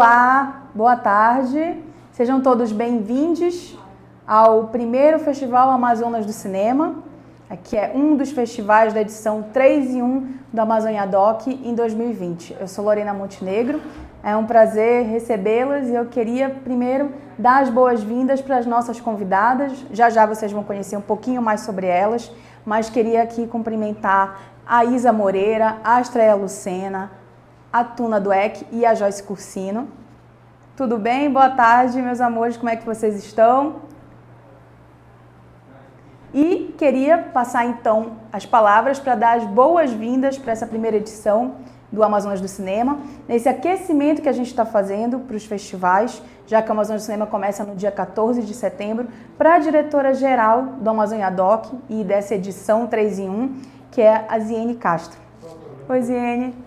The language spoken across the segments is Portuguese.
Olá, boa tarde. Sejam todos bem-vindos ao primeiro Festival Amazonas do Cinema, que é um dos festivais da edição 3 em 1 do Amazônia Doc em 2020. Eu sou Lorena Montenegro, é um prazer recebê-las e eu queria primeiro dar as boas-vindas para as nossas convidadas. Já já vocês vão conhecer um pouquinho mais sobre elas, mas queria aqui cumprimentar a Isa Moreira, a Astreia Lucena, a Tuna Dweck e a Joyce Cursino. Tudo bem? Boa tarde, meus amores, como é que vocês estão? E queria passar então as palavras para dar as boas-vindas para essa primeira edição do Amazonas do Cinema, nesse aquecimento que a gente está fazendo para os festivais, já que o Amazonas do Cinema começa no dia 14 de setembro, para a diretora-geral do Amazônia Doc e dessa edição 3 em 1, que é a Ziene Castro. Oi, Ziene.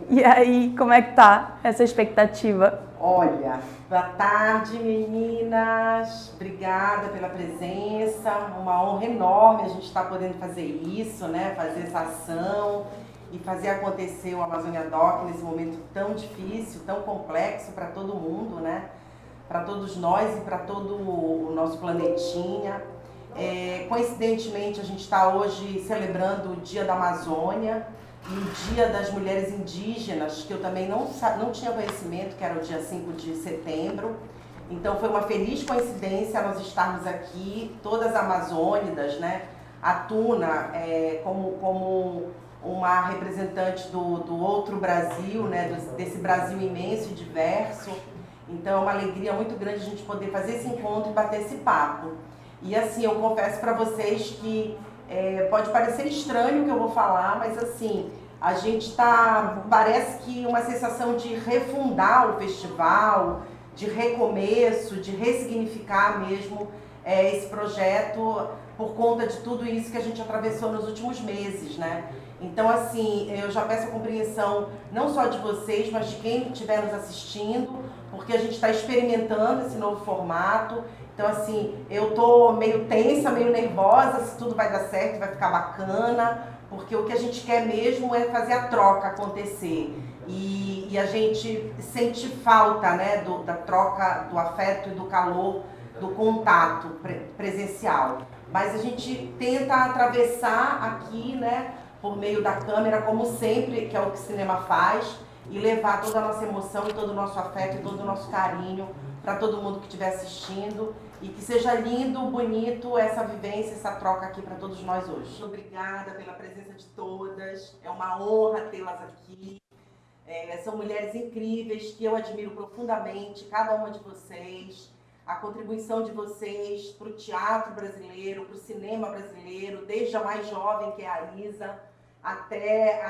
E aí, como é que tá essa expectativa? Olha, boa tarde, meninas. Obrigada pela presença. Uma honra enorme a gente estar podendo fazer isso, né? Fazer essa ação e fazer acontecer o Amazônia Doc nesse momento tão difícil, tão complexo para todo mundo, né? Para todos nós e para todo o nosso planetinha. Coincidentemente, a gente está hoje celebrando o Dia da Amazônia e o Dia das Mulheres Indígenas, que eu também não tinha conhecimento, que era o dia 5 de setembro. Então foi uma feliz coincidência nós estarmos aqui, todas amazônidas, né? A Tuna como uma representante do outro Brasil, né? Desse Brasil imenso e diverso. Então é uma alegria muito grande a gente poder fazer esse encontro e bater esse papo. E assim, eu confesso para vocês que pode parecer estranho o que eu vou falar, mas assim, a gente parece que uma sensação de refundar o festival, de recomeço, de ressignificar mesmo esse projeto por conta de tudo isso que a gente atravessou nos últimos meses, né? Então assim, eu já peço a compreensão não só de vocês, mas de quem estiver nos assistindo, porque a gente está experimentando esse novo formato. Então assim, eu tô meio tensa, meio nervosa, se tudo vai dar certo, vai ficar bacana, porque o que a gente quer mesmo é fazer a troca acontecer. E a gente sente falta, né, da troca, do afeto e do calor, do contato presencial. Mas a gente tenta atravessar aqui, né, por meio da câmera, como sempre, que é o que o cinema faz, e levar toda a nossa emoção e todo o nosso afeto e todo o nosso carinho para todo mundo que estiver assistindo e que seja lindo, bonito essa vivência, essa troca aqui para todos nós hoje. Obrigada pela presença de todas, é uma honra tê-las aqui. São mulheres incríveis que eu admiro profundamente, cada uma de vocês, a contribuição de vocês para o teatro brasileiro, para o cinema brasileiro, desde a mais jovem, que é a Isa, até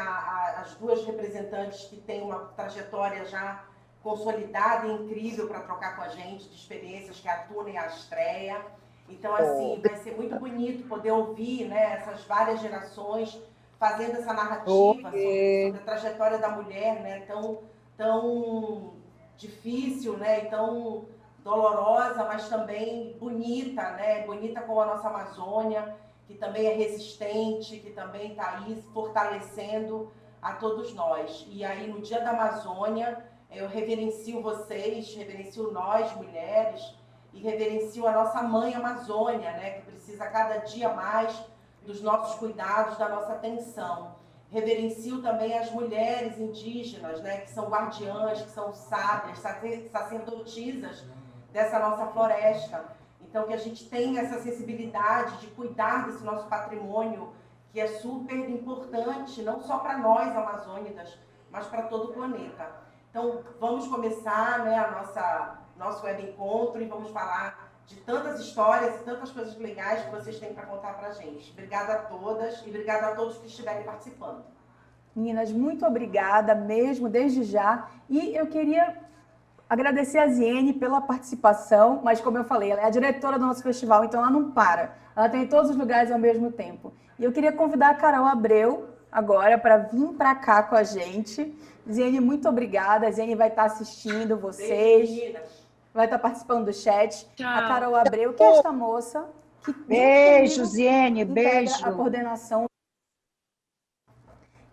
as duas representantes que têm uma trajetória já consolidada e incrível para trocar com a gente de experiências, que é a Tuna e a Astreia. Então, assim, vai ser muito bonito poder ouvir, né, essas várias gerações fazendo essa narrativa sobre a trajetória da mulher, né, tão difícil, né, e tão dolorosa, mas também bonita, né, bonita como a nossa Amazônia, que também é resistente, que também está aí fortalecendo a todos nós. E aí, no Dia da Amazônia, eu reverencio vocês, reverencio nós, mulheres, e reverencio a nossa mãe Amazônia, né, que precisa cada dia mais dos nossos cuidados, da nossa atenção. Reverencio também as mulheres indígenas, né, que são guardiãs, que são sábias, sacerdotisas dessa nossa floresta. Então, que a gente tenha essa sensibilidade de cuidar desse nosso patrimônio, que é super importante, não só para nós, amazônicas, mas para todo o planeta. Então, vamos começar, né, nosso web encontro e vamos falar de tantas histórias e tantas coisas legais que vocês têm para contar para a gente. Obrigada a todas e obrigada a todos que estiverem participando. Meninas, muito obrigada mesmo, desde já. E eu queria agradecer a Ziene pela participação, mas como eu falei, ela é a diretora do nosso festival, então ela não para. Ela tem em todos os lugares ao mesmo tempo. E eu queria convidar a Carol Abreu agora para vir para cá com a gente. Ziene, muito obrigada. A Ziene vai estar assistindo vocês, vai estar participando do chat. Tchau. A Carol Abreu, que é esta moça que beijo, Ziene, beijo. A coordenação.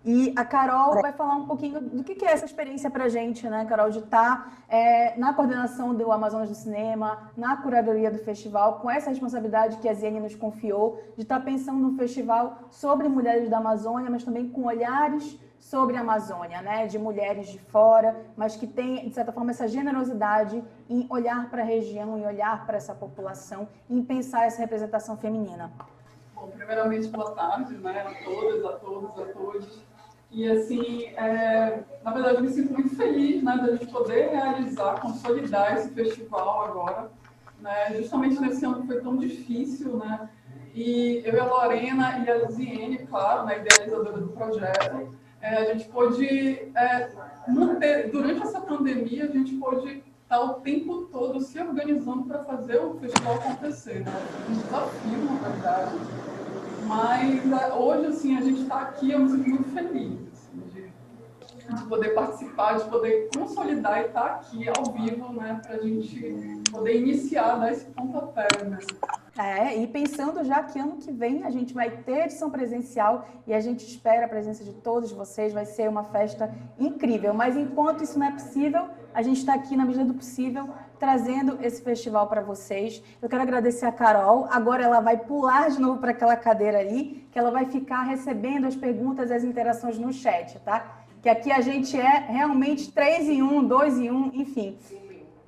E a Carol vai falar um pouquinho do que é essa experiência para a gente, né, Carol, de estar na coordenação do Amazonas do Cinema, na curadoria do festival, com essa responsabilidade que a Ziene nos confiou, de estar pensando no festival sobre mulheres da Amazônia, mas também com olhares sobre a Amazônia, né, de mulheres de fora, mas que tem, de certa forma, essa generosidade em olhar para a região, em olhar para essa população, em pensar essa representação feminina. Bom, primeiramente, boa tarde, né, a todas, a todos, a todos. E, assim, na verdade, eu me sinto muito feliz, né, de a gente poder realizar, consolidar esse festival agora, né, justamente nesse ano que foi tão difícil, né, e eu e a Lorena e a Ziene, claro, né, idealizadora do projeto, a gente pôde manter, durante essa pandemia, a gente pôde estar o tempo todo se organizando para fazer o festival acontecer, né, foi um desafio, na verdade. Mas hoje, assim, a gente está aqui, eu me sinto muito feliz assim, de poder participar, de poder consolidar e estar aqui ao vivo, né, para a gente poder iniciar, dar esse pontapé, né. E pensando já que ano que vem a gente vai ter edição presencial e a gente espera a presença de todos vocês, vai ser uma festa incrível. Mas enquanto isso não é possível, a gente está aqui na medida do possível trazendo esse festival para vocês. Eu quero agradecer a Carol, agora ela vai pular de novo para aquela cadeira ali, que ela vai ficar recebendo as perguntas e as interações no chat, tá? Que aqui a gente é realmente 3 em 1, 2 em 1, enfim,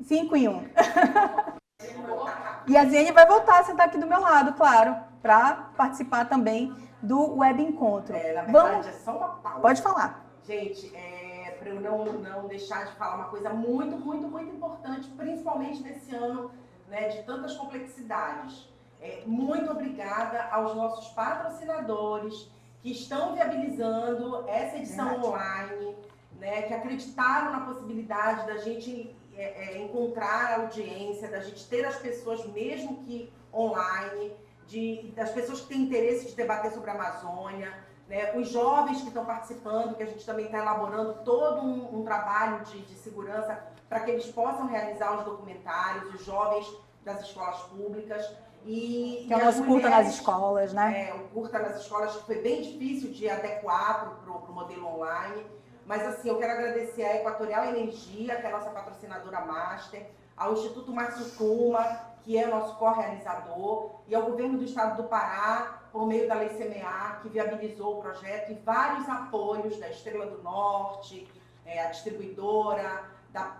5 em 1. E a Ziene vai voltar a sentar aqui do meu lado, claro, para participar também do Web Encontro. Na verdade, é só uma pausa. Pode falar. Gente, para eu não deixar de falar uma coisa muito, muito, muito importante, principalmente nesse ano, né, de tantas complexidades. Muito obrigada aos nossos patrocinadores que estão viabilizando essa edição online, né, que acreditaram na possibilidade da gente encontrar a audiência, da gente ter as pessoas, mesmo que online, das pessoas que têm interesse de debater sobre a Amazônia, né, os jovens que estão participando, que a gente também está elaborando todo um trabalho de segurança para que eles possam realizar os documentários, os jovens das escolas públicas. Que é o nosso curta nas escolas, né? O curta nas escolas, que foi bem difícil de adequar para o modelo online. Mas, assim, eu quero agradecer à Equatorial Energia, que é a nossa patrocinadora master, ao Instituto Márcio Tuma, que é o nosso co-realizador, e ao Governo do Estado do Pará, por meio da Lei CMA, que viabilizou o projeto, e vários apoios da Estrela do Norte, a distribuidora,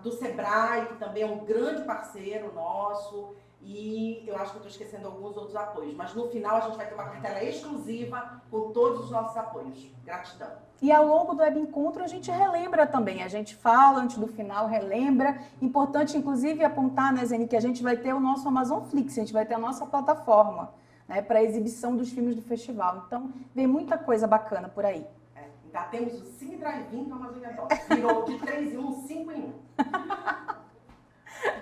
do Sebrae, que também é um grande parceiro nosso, e eu acho que eu estou esquecendo alguns outros apoios. Mas no final a gente vai ter uma cartela exclusiva com todos os nossos apoios. Gratidão. E ao longo do Web Encontro a gente relembra também, a gente fala antes do final, relembra. Importante, inclusive, apontar, né, Zene, que a gente vai ter o nosso Amazonflix, a gente vai ter a nossa plataforma, né, para a exibição dos filmes do festival. Então, vem muita coisa bacana por aí. Ainda temos o Cine Drive-In do Amazônia Doc. Virou de 3 em 1, 5 em 1.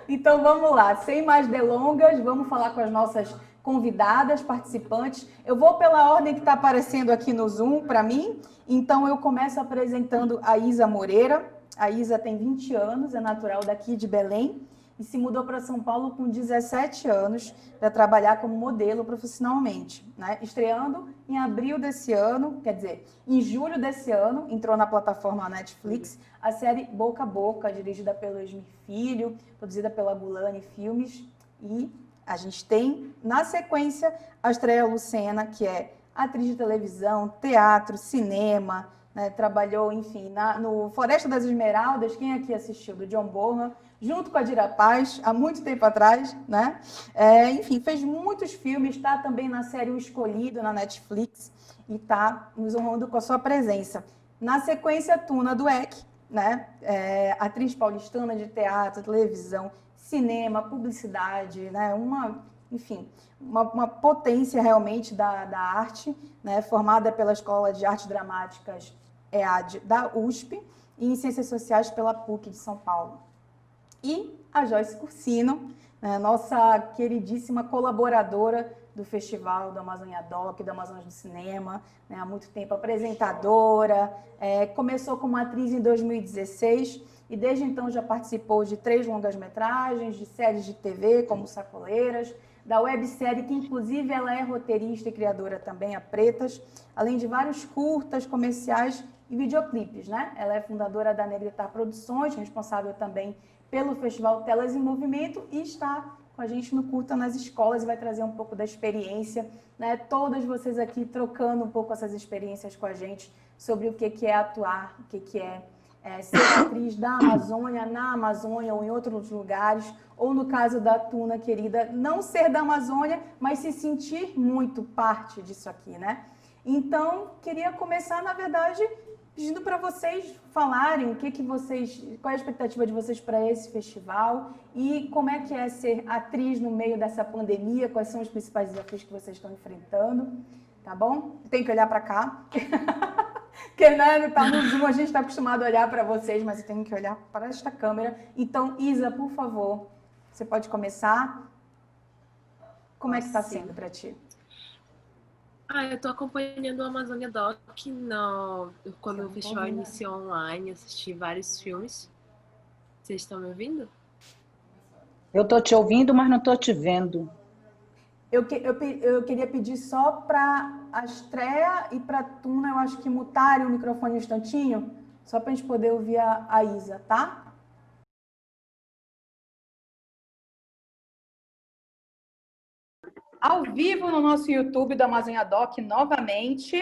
Então vamos lá, sem mais delongas, vamos falar com as nossas convidadas, participantes. Eu vou pela ordem que está aparecendo aqui no Zoom para mim, então eu começo apresentando a Isa Moreira. A Isa tem 20 anos, é natural daqui de Belém e se mudou para São Paulo com 17 anos para trabalhar como modelo profissionalmente, né? Estreando em abril desse ano, quer dizer, em julho desse ano, entrou na plataforma Netflix a série Boca a Boca, dirigida pelo Esmir Filho, produzida pela Gulani Filmes, e a gente tem, na sequência, a Estreia Lucena, que é atriz de televisão, teatro, cinema, né? Trabalhou, enfim, no Floresta das Esmeraldas, quem aqui assistiu, do John Bonham, junto com a Dira Paz, há muito tempo atrás, né? Enfim, fez muitos filmes, está também na série O Escolhido, na Netflix, e está nos honrando com a sua presença. Na sequência, Tuna Dueck, né? Atriz paulistana de teatro, televisão, cinema, publicidade, né? Uma potência realmente da arte, né? Formada pela Escola de Artes Dramáticas EAD da USP e em Ciências Sociais pela PUC de São Paulo. E a Joyce Cursino, né, nossa queridíssima colaboradora do Festival do Amazônia Doc, do Amazonas do Cinema, né, há muito tempo apresentadora, começou como atriz em 2016 e desde então já participou de 3 longas-metragens, de séries de TV como Sacoleiras, da websérie que inclusive ela é roteirista e criadora também, a Pretas, além de vários curtas comerciais e videoclipes, né? Ela é fundadora da Negritar Produções, responsável também pelo Festival Telas em Movimento e está com a gente no Curta nas Escolas e vai trazer um pouco da experiência, né? Todas vocês aqui trocando um pouco essas experiências com a gente sobre o que é atuar, o que é ser atriz da Amazônia, na Amazônia ou em outros lugares, ou no caso da Tuna, querida, não ser da Amazônia, mas se sentir muito parte disso aqui, né? Então, queria começar, na verdade, pedindo para vocês falarem qual é a expectativa de vocês para esse festival e como é que é ser atriz no meio dessa pandemia, quais são os principais desafios que vocês estão enfrentando, tá bom? Tem que olhar para cá. Porque, né, tá no Zoom, a gente está acostumado a olhar para vocês, mas eu tenho que olhar para esta câmera. Então, Isa, por favor, você pode começar? Como é que está sendo para ti? Eu estou acompanhando o Amazônia Doc quando o festival iniciou online, assisti vários filmes. Vocês estão me ouvindo? Eu estou te ouvindo, mas não estou te vendo. Eu queria pedir só para a Estreia e para a Tuna, eu acho que mutarem o microfone um instantinho, só para a gente poder ouvir a Isa, tá? Ao vivo no nosso YouTube do Amazônia Doc, novamente.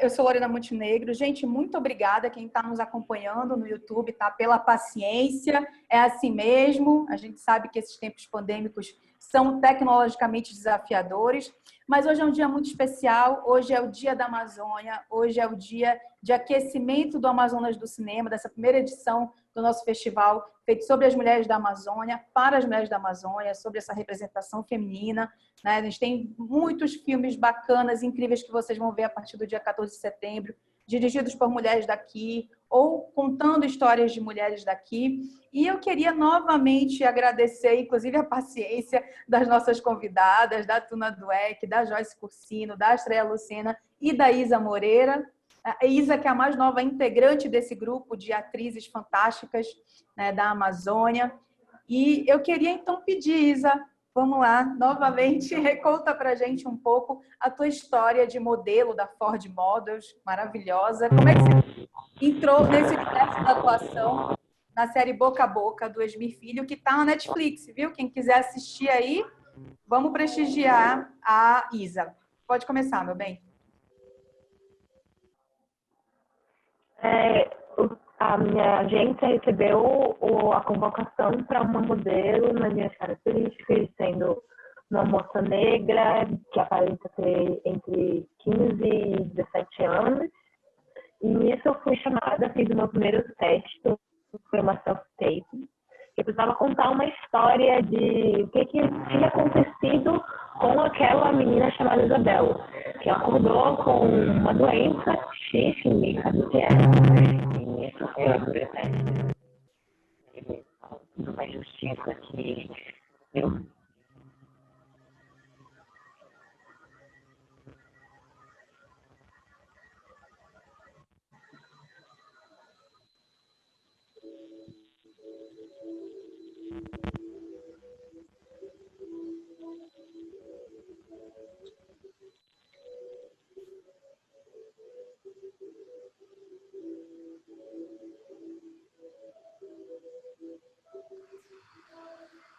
Eu sou Lorena Montenegro. Gente, muito obrigada quem está nos acompanhando no YouTube, tá? Pela paciência. É assim mesmo. A gente sabe que esses tempos pandêmicos são tecnologicamente desafiadores, mas hoje é um dia muito especial. Hoje é o Dia da Amazônia. Hoje é o dia de aquecimento do Amazonas do Cinema, dessa primeira edição do nosso festival, feito sobre as mulheres da Amazônia, para as mulheres da Amazônia, sobre essa representação feminina, né? A gente tem muitos filmes bacanas, incríveis, que vocês vão ver a partir do dia 14 de setembro, dirigidos por mulheres daqui, ou contando histórias de mulheres daqui. E eu queria novamente agradecer, inclusive, a paciência das nossas convidadas, da Tuna Dweck, da Joyce Cursino, da Estreia Lucena e da Isa Moreira. A Isa, que é a mais nova integrante desse grupo de atrizes fantásticas, né, da Amazônia. E eu queria, então, pedir, Isa, vamos lá, novamente, conta pra gente um pouco a tua história de modelo da Ford Models, maravilhosa. Como é que você entrou nesse universo da atuação na série Boca a Boca, do Esmir Filho, que tá na Netflix, viu? Quem quiser assistir aí, vamos prestigiar a Isa. Pode começar, meu bem. A minha agência recebeu a convocação para uma modelo nas minhas características, sendo uma moça negra que aparenta ter entre 15 e 17 anos. E nisso eu fui chamada, fiz o meu primeiro teste, foi uma self-tape. Eu precisava contar uma história de o que tinha acontecido com aquela menina chamada Isabel, que acordou com uma doença X, ninguém sabe o que é. E isso foi o primeiro teste. Uma justiça que eu...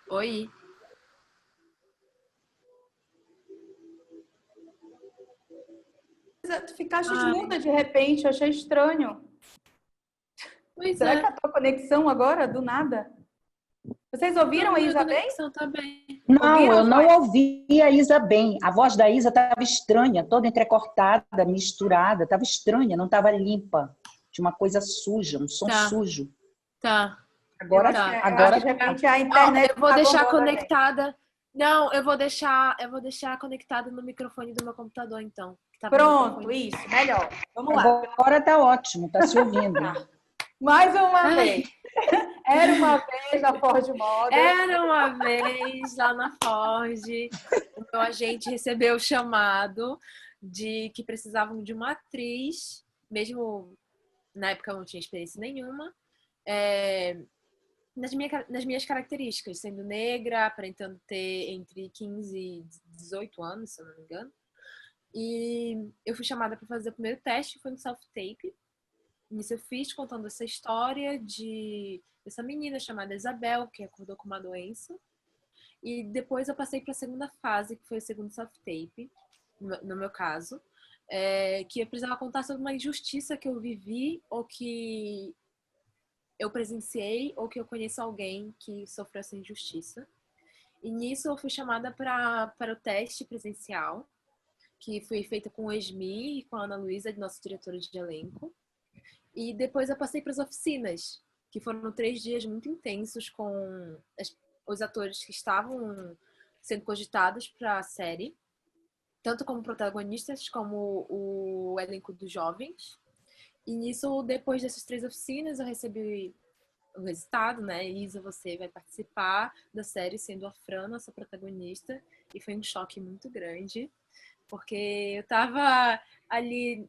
Oi. Tu ficaste muda de repente, eu achei estranho. Pois Será é. que a tua conexão agora, do nada? Vocês ouviram a Isa bem? Tá bem? Não, Ouviram, eu não Joyce? ouvi a Isa bem. A voz da Isa estava estranha, toda entrecortada, misturada, estava estranha, não estava limpa. Tinha uma coisa suja, um som sujo. Tá. Agora, Tá. agora De repente a internet. Eu vou deixar bombando, conectada. Não, eu vou deixar conectada no microfone do meu computador, então. Tá. Pronto, isso, melhor. Vamos lá. agora tá ótimo, tá se ouvindo. Mais uma vez. Era uma vez na Ford Models. Era uma vez lá na Ford, o meu agente recebeu o chamado de que precisavam de uma atriz, mesmo na época eu não tinha experiência nenhuma, nas minhas características, sendo negra, aparentando ter entre 15 e 18 anos, se eu não me engano. E eu fui chamada para fazer o primeiro teste, foi um self-tape. Nisso eu fiz contando essa história dessa menina chamada Isabel, que acordou com uma doença. E depois eu passei para a segunda fase, que foi o segundo self-tape, no meu caso, que eu precisava contar sobre uma injustiça que eu vivi, ou que eu presenciei, ou que eu conheço alguém que sofreu essa injustiça. E nisso eu fui chamada para o teste presencial, que foi feito com o Esmi e com a Ana Luísa, nossa diretora de elenco. E depois eu passei para as oficinas, que foram 3 dias muito intensos com os atores que estavam sendo cogitados para a série, tanto como protagonistas, como o elenco dos jovens. E nisso, depois dessas 3 oficinas, eu recebi o resultado, né? Isa, você vai participar da série sendo a Fran, nossa protagonista. E foi um choque muito grande, porque eu tava ali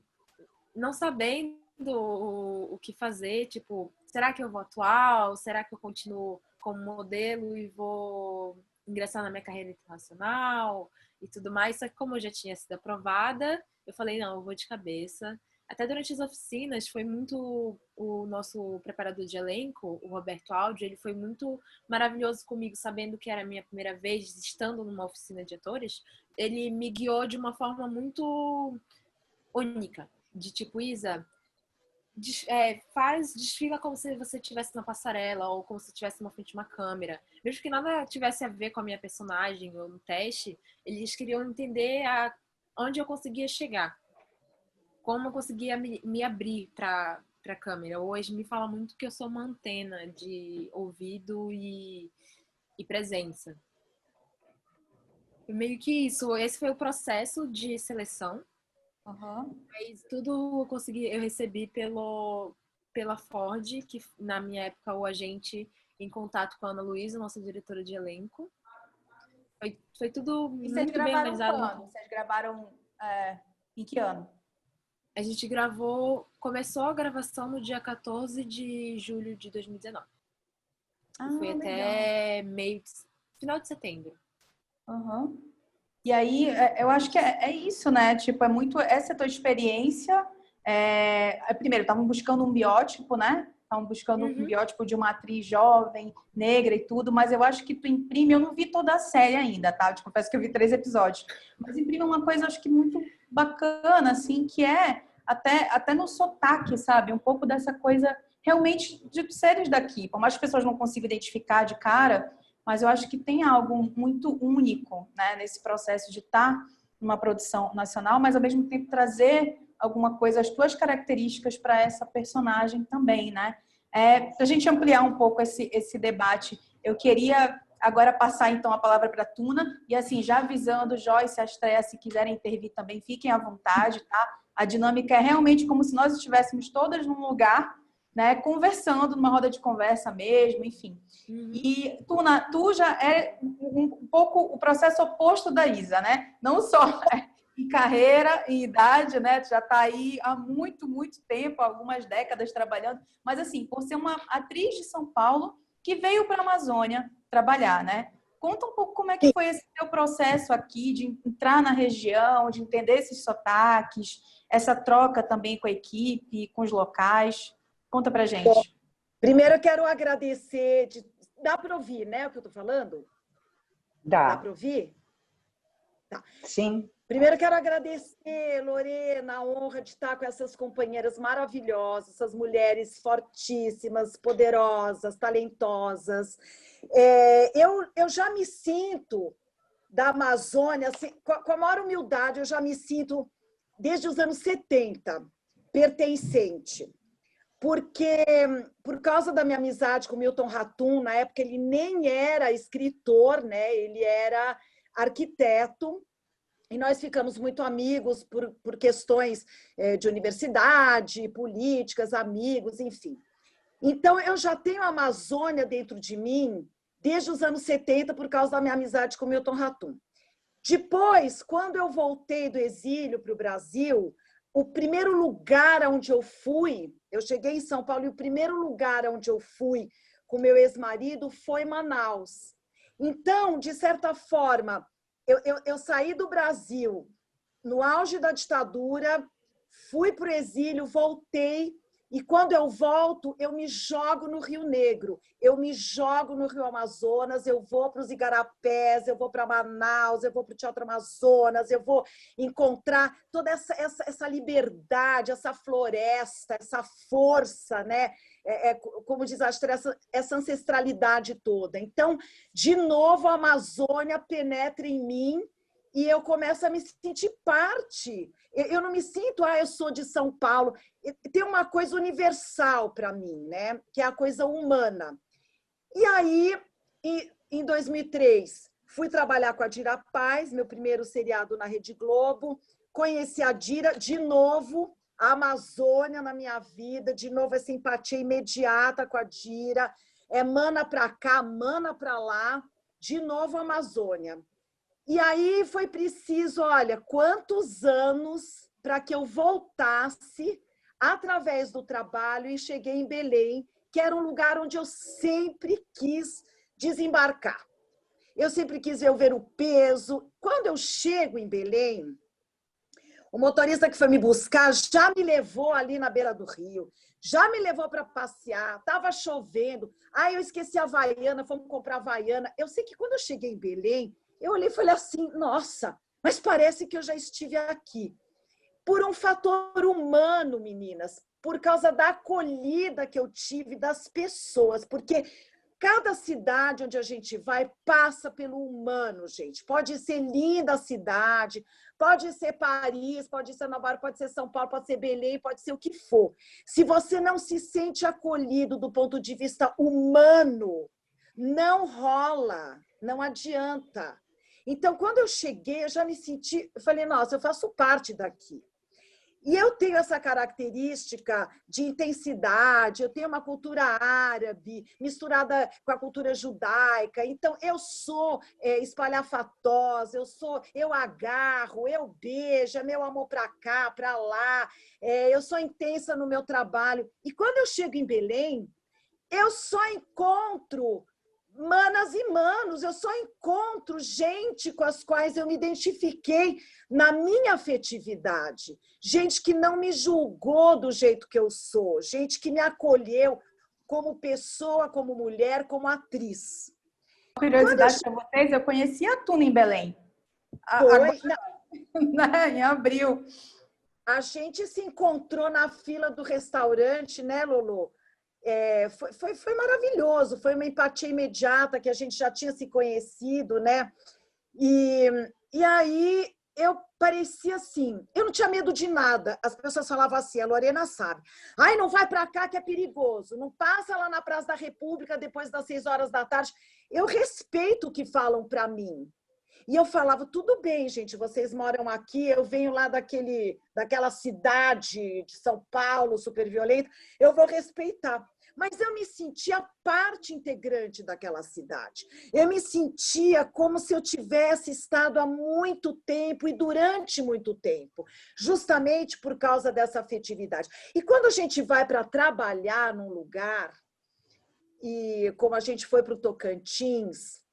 não sabendo o que fazer, tipo, será que eu vou atuar? Ou será que eu continuo como modelo e vou ingressar na minha carreira internacional e tudo mais? Só que como eu já tinha sido aprovada, eu falei, não, eu vou de cabeça. Até durante as oficinas, foi muito... O nosso preparador de elenco, o Roberto Aldi, ele foi muito maravilhoso comigo, sabendo que era a minha primeira vez estando numa oficina de atores. Ele me guiou de uma forma muito única. De tipo, Isa, desfila como se você estivesse na passarela ou como se estivesse na frente de uma câmera. Mesmo que nada tivesse a ver com a minha personagem ou no teste, eles queriam entender onde eu conseguia chegar. Como eu conseguia me abrir para a câmera. Hoje me fala muito que eu sou uma antena de ouvido e presença. Meio que isso. Esse foi o processo de seleção. Mas tudo eu recebi pela Ford, que na minha época o agente em contato com a Ana Luísa, nossa diretora de elenco. Foi tudo E vocês muito bem gravaram organizado. quando? Vocês gravaram em que ano? A gente começou a gravação no dia 14 de julho de 2019. E foi até final de setembro. E aí, eu acho que é isso, né? Tipo, é muito essa tua experiência. Primeiro, estavam buscando um biótipo, né? Estavam buscando um biótipo de uma atriz jovem, negra e tudo, mas eu acho que tu imprime, eu não vi toda a série ainda, tá? Eu te confesso que eu vi 3 episódios, mas imprime uma coisa, acho que muito bacana, assim, que é até no sotaque, sabe? Um pouco dessa coisa realmente de seres daqui. Por mais que as pessoas não consigam identificar de cara, mas eu acho que tem algo muito único, né, nesse processo de estar numa produção nacional, mas ao mesmo tempo trazer alguma coisa, as tuas características para essa personagem também, né? Para a gente ampliar um pouco esse debate, eu queria agora passar então a palavra para a Tuna, e assim, já avisando, Joyce, Astrea, se quiserem intervir também, fiquem à vontade, tá? A dinâmica é realmente como se nós estivéssemos todas num lugar, né, conversando, numa roda de conversa mesmo, enfim. E Tuna, tu já é um pouco o processo oposto da Isa, né? Não só em carreira, em idade, né? Tu já está aí há muito, muito tempo, algumas décadas trabalhando, mas assim, por ser uma atriz de São Paulo que veio para a Amazônia trabalhar, né? Conta um pouco como é que foi esse teu processo aqui de entrar na região, de entender esses sotaques, essa troca também com a equipe, com os locais. Conta pra gente. Bom, primeiro eu quero agradecer. Dá para ouvir, né, o que eu estou falando? Dá para ouvir? Tá. Sim. Primeiro eu quero agradecer, Lorena, a honra de estar com essas companheiras maravilhosas, essas mulheres fortíssimas, poderosas, talentosas. Eu já me sinto da Amazônia, assim, com a maior humildade, eu já me sinto, desde os anos 70, pertencente. Porque, por causa da minha amizade com Milton Ratum, na época ele nem era escritor, né? Ele era arquiteto, e nós ficamos muito amigos por questões de universidade, políticas, amigos, enfim. Então, eu já tenho a Amazônia dentro de mim desde os anos 70, por causa da minha amizade com Milton Ratum. Depois, quando eu voltei do exílio para o Brasil, o primeiro lugar onde eu fui, eu cheguei em São Paulo e o primeiro lugar onde eu fui com meu ex-marido foi Manaus. Então, de certa forma, eu saí do Brasil no auge da ditadura, fui para o exílio, voltei E quando eu volto, eu me jogo no Rio Negro, eu me jogo no Rio Amazonas, eu vou para os Igarapés, eu vou para Manaus, eu vou para o Teatro Amazonas, eu vou encontrar toda essa liberdade, essa floresta, essa força, né? Como diz a Astra, essa ancestralidade toda. Então, de novo, a Amazônia penetra em mim e eu começo a me sentir parte. Eu não me sinto, eu sou de São Paulo. Tem uma coisa universal para mim, né? Que é a coisa humana. E aí, em 2003, fui trabalhar com a Dira Paz, meu primeiro seriado na Rede Globo. Conheci a Dira, de novo, a Amazônia na minha vida, de novo essa empatia imediata com a Dira. Mana para cá, mana para lá, de novo a Amazônia. E aí foi preciso, olha, quantos anos para que eu voltasse através do trabalho e cheguei em Belém, que era um lugar onde eu sempre quis desembarcar. Eu sempre quis ver o peso. Quando eu chego em Belém, o motorista que foi me buscar já me levou ali na beira do rio, já me levou para passear, estava chovendo. Eu esqueci a Havaiana, fomos comprar a Havaiana. Eu sei que quando eu cheguei em Belém, eu olhei e falei assim, nossa, mas parece que eu já estive aqui. Por um fator humano, meninas, por causa da acolhida que eu tive das pessoas, porque cada cidade onde a gente vai passa pelo humano, gente. Pode ser linda a cidade, pode ser Paris, pode ser Nova York, pode ser São Paulo, pode ser Belém, pode ser o que for. Se você não se sente acolhido do ponto de vista humano, não rola, não adianta. Então, quando eu cheguei, eu já me senti, eu falei, nossa, eu faço parte daqui. E eu tenho essa característica de intensidade, eu tenho uma cultura árabe misturada com a cultura judaica, então eu sou espalhafatosa, eu agarro, eu beijo, é meu amor para cá, para lá, eu sou intensa no meu trabalho. E quando eu chego em Belém, eu só encontro manas e manos, eu só encontro gente com as quais eu me identifiquei na minha afetividade. Gente que não me julgou do jeito que eu sou, gente que me acolheu como pessoa, como mulher, como atriz. Curiosidade para vocês, eu conheci a Tuna em Belém. Em abril. A gente se encontrou na fila do restaurante, né, Lolo? Foi maravilhoso, foi uma empatia imediata, que a gente já tinha se conhecido, né? E aí eu parecia assim, eu não tinha medo de nada. As pessoas falavam assim, a Lorena sabe, não vai para cá que é perigoso, não passa lá na Praça da República depois das 6 horas da tarde. Eu respeito o que falam para mim. E eu falava, tudo bem, gente, vocês moram aqui, eu venho lá daquela cidade de São Paulo, super violenta, eu vou respeitar. Mas eu me sentia parte integrante daquela cidade. Eu me sentia como se eu tivesse estado há muito tempo e durante muito tempo, justamente por causa dessa afetividade. E quando a gente vai para trabalhar num lugar, e como a gente foi para o Tocantins,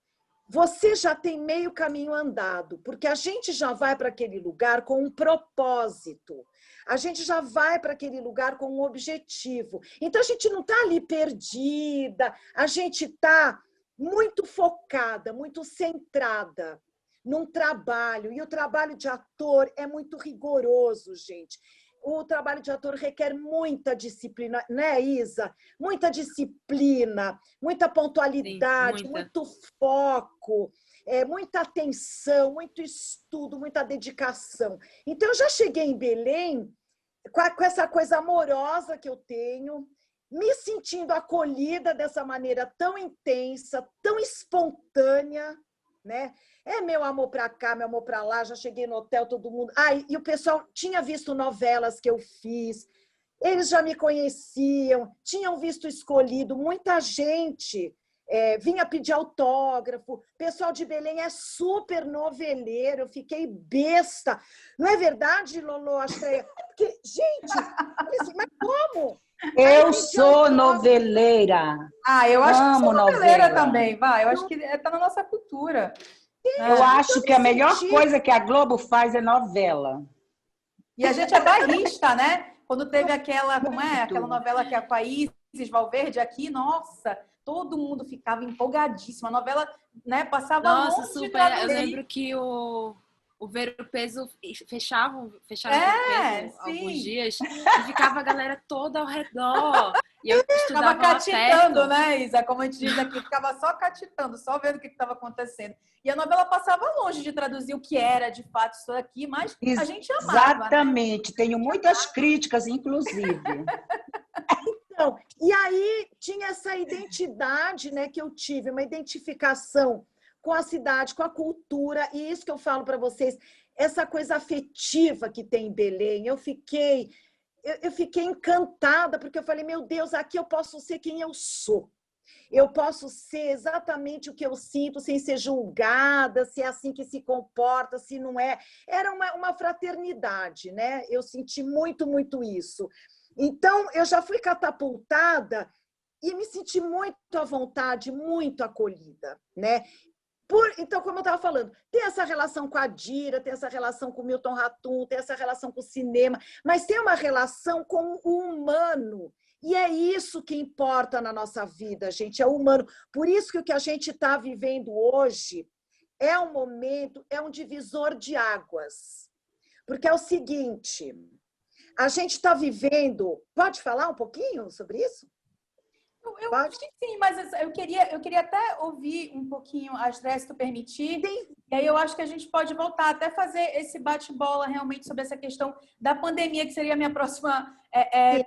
você já tem meio caminho andado, porque a gente já vai para aquele lugar com um propósito. A gente já vai para aquele lugar com um objetivo. Então, a gente não está ali perdida, a gente está muito focada, muito centrada num trabalho. E o trabalho de ator é muito rigoroso, gente. O trabalho de ator requer muita disciplina, né, Isa? Muita disciplina, muita pontualidade, sim, muito foco, muita atenção, muito estudo, muita dedicação. Então, eu já cheguei em Belém com essa coisa amorosa que eu tenho, me sentindo acolhida dessa maneira tão intensa, tão espontânea, né? Meu amor para cá, meu amor para lá, já cheguei no hotel, todo mundo... E o pessoal tinha visto novelas que eu fiz, eles já me conheciam, tinham visto Escolhido, muita gente vinha pedir autógrafo, o pessoal de Belém é super noveleiro, eu fiquei besta. Não é verdade, Lolo? Porque, gente, mas como? Eu sou noveleira. Eu acho que sou noveleira novela também, vai. Eu acho que está na nossa cultura. Eu acho que a melhor coisa que a Globo faz é novela. E a gente é bairrista, né? Quando teve aquela, como é? Muito. Aquela novela que é com a Isis Valverde aqui, nossa, todo mundo ficava empolgadíssimo. A novela, né, passava Nossa, longe de super. Eu traduzir. lembro que o Ver o Peso fecharam o Ver o Peso alguns sim. dias e ficava a galera toda ao redor. E eu estudava Ficava lá catitando, perto. né, Isa? Como a gente diz aqui, ficava só catitando, só vendo o que estava acontecendo. E a novela passava longe de traduzir o que era, de fato, isso aqui, mas a gente amava, né? Exatamente. Tenho muitas críticas, inclusive. Então, e aí tinha essa identidade, né, que eu tive, uma identificação com a cidade, com a cultura, e isso que eu falo para vocês, essa coisa afetiva que tem em Belém. Eu fiquei encantada, porque eu falei, meu Deus, aqui eu posso ser quem eu sou. Eu posso ser exatamente o que eu sinto, sem ser julgada, se é assim que se comporta, se não é. Era uma fraternidade, né? Eu senti muito, muito isso. Então, eu já fui catapultada e me senti muito à vontade, muito acolhida, né? Então, como eu estava falando, tem essa relação com a Dira, tem essa relação com o Milton Ratum, tem essa relação com o cinema, mas tem uma relação com o humano. E é isso que importa na nossa vida, gente, é o humano. Por isso que o que a gente está vivendo hoje é um momento, é um divisor de águas. Porque é o seguinte, a gente está vivendo... Pode falar um pouquinho sobre isso? Eu acho que sim, mas eu queria até ouvir um pouquinho, Astrid, se tu permitir. Sim. E aí eu acho que a gente pode voltar até fazer esse bate-bola realmente sobre essa questão da pandemia, que seria a minha próxima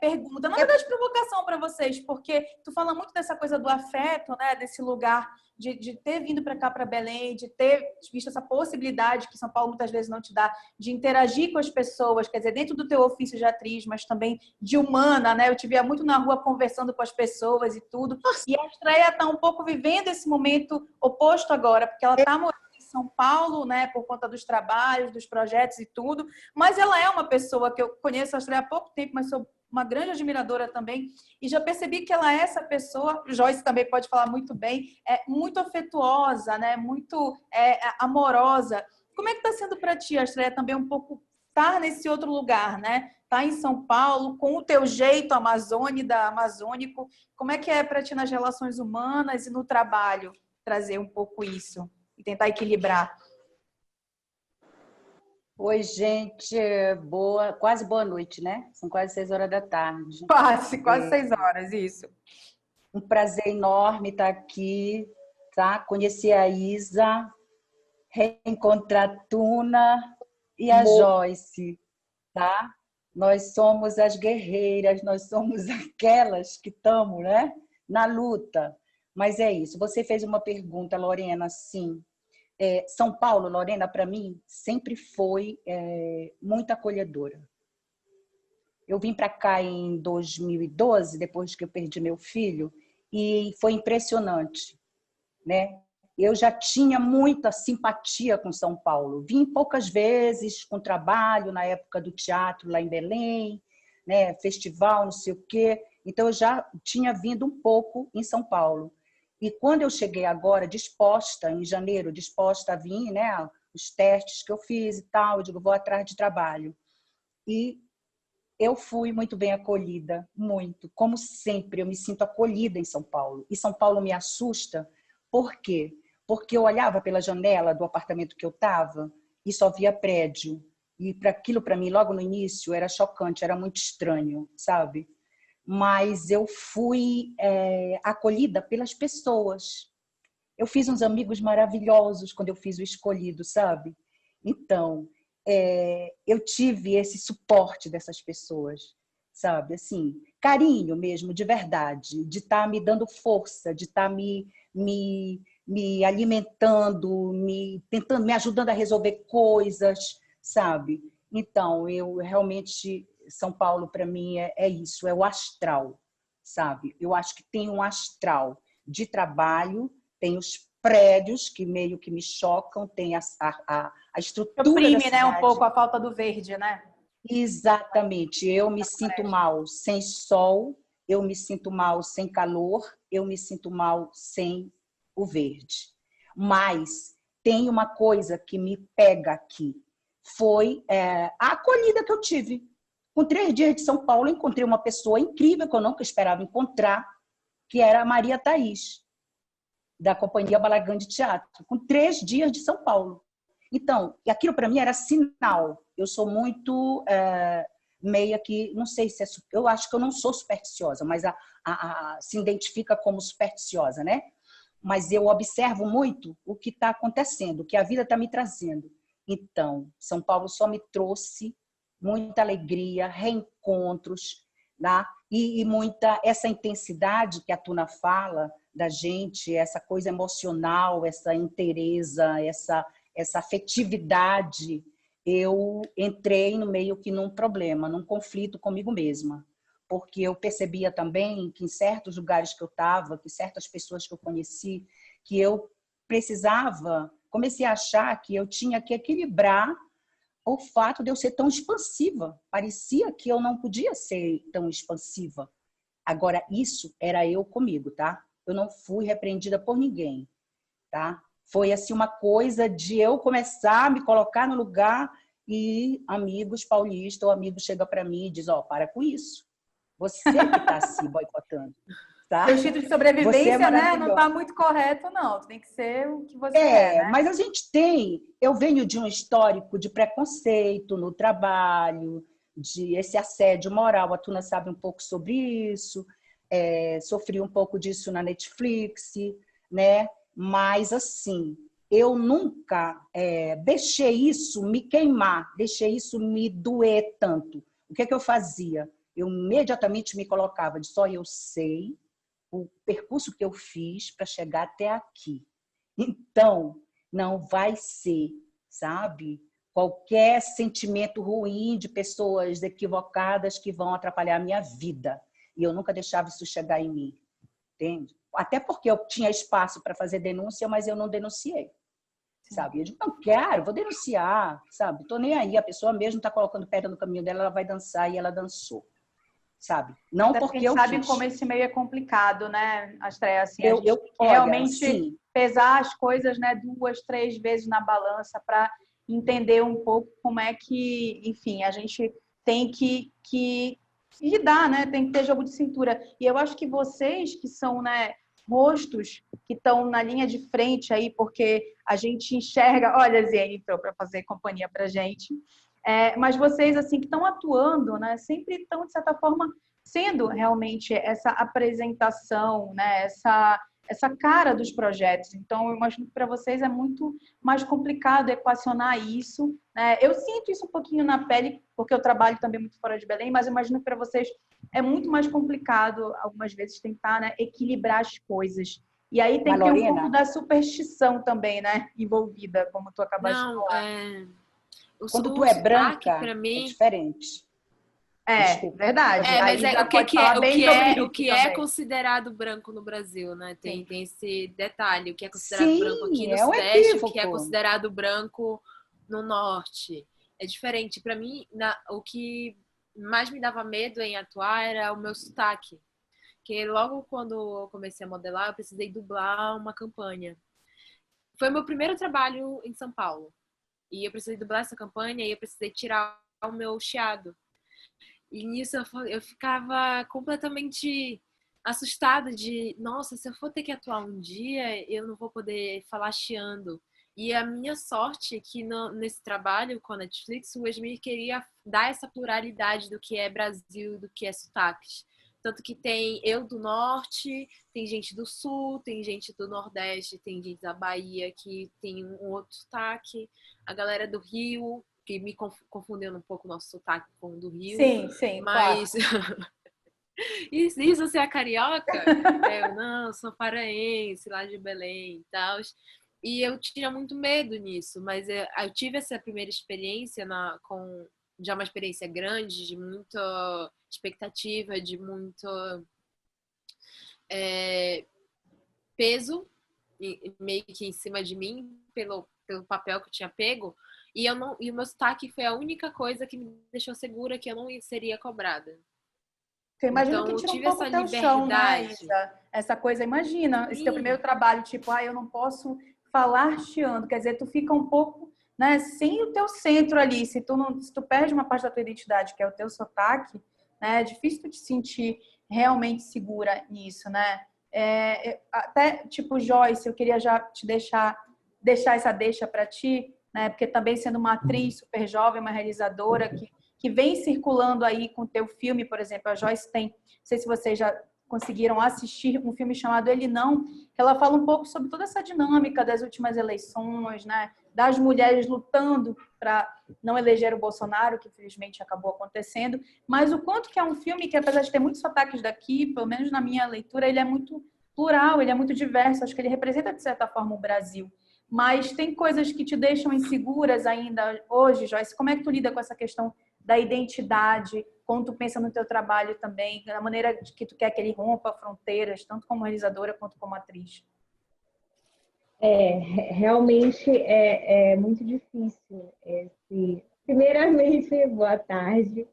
pergunta. Na verdade, provocação para vocês, porque tu fala muito dessa coisa do afeto, né? Desse lugar de ter vindo para cá, para Belém, de ter visto essa possibilidade que São Paulo muitas vezes não te dá, de interagir com as pessoas, quer dizer, dentro do teu ofício de atriz, mas também de humana, né? Eu te via muito na rua conversando com as pessoas e tudo. E a Astreia está um pouco vivendo esse momento oposto agora, porque ela está morando em São Paulo, né, por conta dos trabalhos, dos projetos e tudo, mas ela é uma pessoa que eu conheço a Astreia há pouco tempo, mas sou uma grande admiradora também, e já percebi que ela é essa pessoa, Joyce também pode falar muito bem, muito afetuosa, né, muito amorosa. Como é que está sendo para ti, Astreia, também um pouco estar nesse outro lugar, né? Tá em São Paulo, com o teu jeito amazônico, como é que é para ti nas relações humanas e no trabalho trazer um pouco isso e tentar equilibrar? Oi, gente, quase boa noite, né? São quase 6 horas da tarde. Quase 6 horas, isso. Um prazer enorme estar aqui, tá? Conhecer a Isa, reencontrar a Tuna e a Joyce, tá? Nós somos as guerreiras, nós somos aquelas que estamos, né, na luta. Mas é isso. Você fez uma pergunta, Lorena, sim. São Paulo, Lorena, para mim, sempre foi muito acolhedora. Eu vim para cá em 2012, depois que eu perdi meu filho, e foi impressionante, né? Eu já tinha muita simpatia com São Paulo. Vim poucas vezes com trabalho, na época do teatro lá em Belém, né? Festival, não sei o quê. Então, eu já tinha vindo um pouco em São Paulo. E quando eu cheguei agora, disposta, em janeiro, disposta a vir, né? Os testes que eu fiz e tal, eu digo, vou atrás de trabalho. E eu fui muito bem acolhida, muito. Como sempre, eu me sinto acolhida em São Paulo. E São Paulo me assusta. Por quê? Porque eu olhava pela janela do apartamento que eu estava e só via prédio. E aquilo, para mim, logo no início, era chocante, era muito estranho, sabe? Mas eu fui acolhida pelas pessoas. Eu fiz uns amigos maravilhosos quando eu fiz o escolhido, sabe? Então, eu tive esse suporte dessas pessoas, sabe? Assim, carinho mesmo, de verdade, de estar me dando força, de estar me alimentando, tentando, me ajudando a resolver coisas, sabe? Então, eu realmente, São Paulo para mim é isso, é o astral, sabe? Eu acho que tem um astral de trabalho, tem os prédios que meio que me chocam, tem a estrutura Oprime, da cidade. né, um pouco a falta do verde, né? Exatamente, eu me sinto mal sem sol, eu me sinto mal sem calor, eu me sinto mal sem o verde. Mas tem uma coisa que me pega aqui, foi a acolhida que eu tive. Com 3 dias de São Paulo, eu encontrei uma pessoa incrível que eu nunca esperava encontrar, que era a Maria Thaís, da Companhia Balagã de Teatro, com 3 dias de São Paulo. Então, aquilo para mim era sinal. Eu sou muito meia que, não sei se é... Eu acho que eu não sou supersticiosa, mas se identifica como supersticiosa, né? Mas eu observo muito o que está acontecendo, o que a vida está me trazendo. Então, São Paulo só me trouxe muita alegria, reencontros, tá? E muita essa intensidade que a Tuna fala da gente, essa coisa emocional, essa inteireza, essa afetividade. Eu entrei no meio que num problema, num conflito comigo mesma, porque eu percebia também que em certos lugares que eu estava, que certas pessoas que eu conheci, que eu precisava, comecei a achar que eu tinha que equilibrar o fato de eu ser tão expansiva. Parecia que eu não podia ser tão expansiva. Agora, isso era eu comigo, tá? Eu não fui repreendida por ninguém, tá? Foi assim uma coisa de eu começar a me colocar no lugar e amigos paulistas ou amigos chegam para mim e dizem, para com isso. Você que está se boicotando. Tá? Seu instinto de sobrevivência, né? Não está muito correto, não. Tem que ser o que você é, né? Mas a gente tem... Eu venho de um histórico de preconceito no trabalho, de esse assédio moral. A Tuna sabe um pouco sobre isso. Sofri um pouco disso na Netflix, né? Mas, assim, eu nunca deixei isso me queimar, deixei isso me doer tanto. O que eu fazia? Eu imediatamente me colocava de só eu sei o percurso que eu fiz para chegar até aqui. Então, não vai ser, sabe, qualquer sentimento ruim de pessoas equivocadas que vão atrapalhar a minha vida. E eu nunca deixava isso chegar em mim, entende? Até porque eu tinha espaço para fazer denúncia, mas eu não denunciei, sabe? Eu digo, não quero, vou denunciar, sabe? Estou nem aí, a pessoa mesmo está colocando pedra no caminho dela, ela vai dançar e ela dançou. Sabe? Não até porque eu sabe fiz. Como esse meio é complicado, né, Astréia? Assim, eu realmente sim. pesar as coisas, né, 2, 3 vezes na balança para entender um pouco como é que, enfim, a gente tem que lidar, né? Tem que ter jogo de cintura. E eu acho que vocês que são, né, rostos que estão na linha de frente aí, porque a gente enxerga, olha, a Zene entrou para fazer companhia para gente. Mas vocês, assim, que estão atuando, né, sempre estão, de certa forma, sendo realmente essa apresentação, né, essa cara dos projetos. Então, eu imagino que para vocês é muito mais complicado equacionar isso, né? Eu sinto isso um pouquinho na pele, porque eu trabalho também muito fora de Belém, mas eu imagino que para vocês é muito mais complicado, algumas vezes, tentar, né, equilibrar as coisas. E aí tem que ter um pouco da superstição também, né, envolvida, como tu acabaste de falar. Quando tu é branca, pra mim... é diferente. Desculpa. Verdade. Mas o que é considerado branco no Brasil, né? Tem esse detalhe. O que é considerado branco aqui no Sudeste, o que é considerado branco no Norte. É diferente. Para mim, o que mais me dava medo em atuar era o meu sotaque. Porque logo quando eu comecei a modelar, eu precisei dublar uma campanha. Foi o meu primeiro trabalho em São Paulo. E eu precisei dublar essa campanha e eu precisei tirar o meu chiado. E nisso eu ficava completamente assustada de, nossa, se eu for ter que atuar um dia, eu não vou poder falar chiando. E a minha sorte é que nesse trabalho com a Netflix, o Esmir queria dar essa pluralidade do que é Brasil, do que é sotaques. Tanto que tem eu do Norte, tem gente do Sul, tem gente do Nordeste, tem gente da Bahia que tem um outro sotaque, a galera do Rio, que me confundeu um pouco o nosso sotaque com o do Rio. Sim, mas... claro. E você é carioca? Eu não, sou paraense, lá de Belém e tal. E eu tinha muito medo nisso, mas eu tive essa primeira experiência com já uma experiência grande, de muita expectativa, de muito peso meio que em cima de mim pelo papel que eu tinha pego. E o meu sotaque foi a única coisa que me deixou segura que eu não seria cobrada. Eu imagino então, que tira eu tive um pouco essa teu liberdade. chão, né, essa coisa, imagina, esse teu primeiro trabalho, tipo, eu não posso falar chiando, quer dizer, tu fica um pouco né, sem o teu centro ali, se tu perde uma parte da tua identidade, que é o teu sotaque, né, é difícil tu te sentir realmente segura nisso, né? Até, tipo, Joyce, eu queria já te deixar essa deixa para ti, né? Porque também sendo uma atriz super jovem, uma realizadora que vem circulando aí com o teu filme, por exemplo, a Joyce tem, não sei se vocês já conseguiram assistir um filme chamado Ele Não, que ela fala um pouco sobre toda essa dinâmica das últimas eleições, né? Das mulheres lutando para não eleger o Bolsonaro, que infelizmente acabou acontecendo, mas o quanto que é um filme que, apesar de ter muitos sotaques daqui, pelo menos na minha leitura, ele é muito plural, ele é muito diverso, acho que ele representa, de certa forma, o Brasil. Mas tem coisas que te deixam inseguras ainda hoje, Joyce? Como é que tu lida com essa questão da identidade, quando tu pensa no teu trabalho também, da maneira que tu quer que ele rompa fronteiras, tanto como realizadora quanto como atriz? Realmente é muito difícil. Primeiramente, boa tarde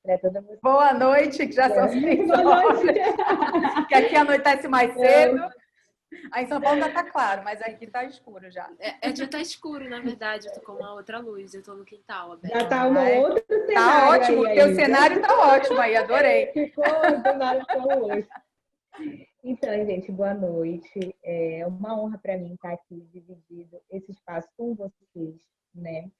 para toda você. Boa noite, que já são 6 Boa horas. noite. Que aqui anoitece mais cedo. Aí em São Paulo já tá claro, mas aqui tá escuro já. Já tá escuro, na verdade. Eu tô com uma outra luz. Eu tô no quintal aberto. Já tá um outro cenário. Tá ótimo, o aí, teu cenário tá ótimo aí, adorei. Ficou um cenário tão hoje. Então, gente, boa noite. É uma honra para mim estar aqui dividido esse espaço com vocês, né?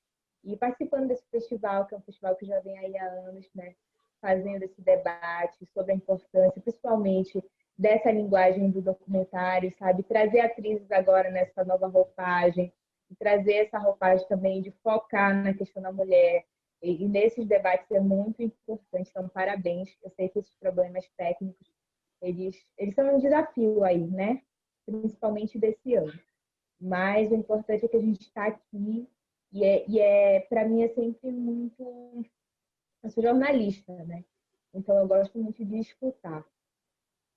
E participando desse festival, que é um festival que já vem aí há anos, né? Fazendo esse debate sobre a importância, principalmente dessa linguagem do documentário, sabe? Trazer atrizes agora nessa nova roupagem, e trazer essa roupagem também de focar na questão da mulher. E nesses debates é muito importante, então parabéns. Eu sei que esses problemas técnicos eles são um desafio aí, né? Principalmente desse ano. Mas o importante é que a gente está aqui para mim é sempre muito... Eu sou jornalista, né? Então eu gosto muito de escutar.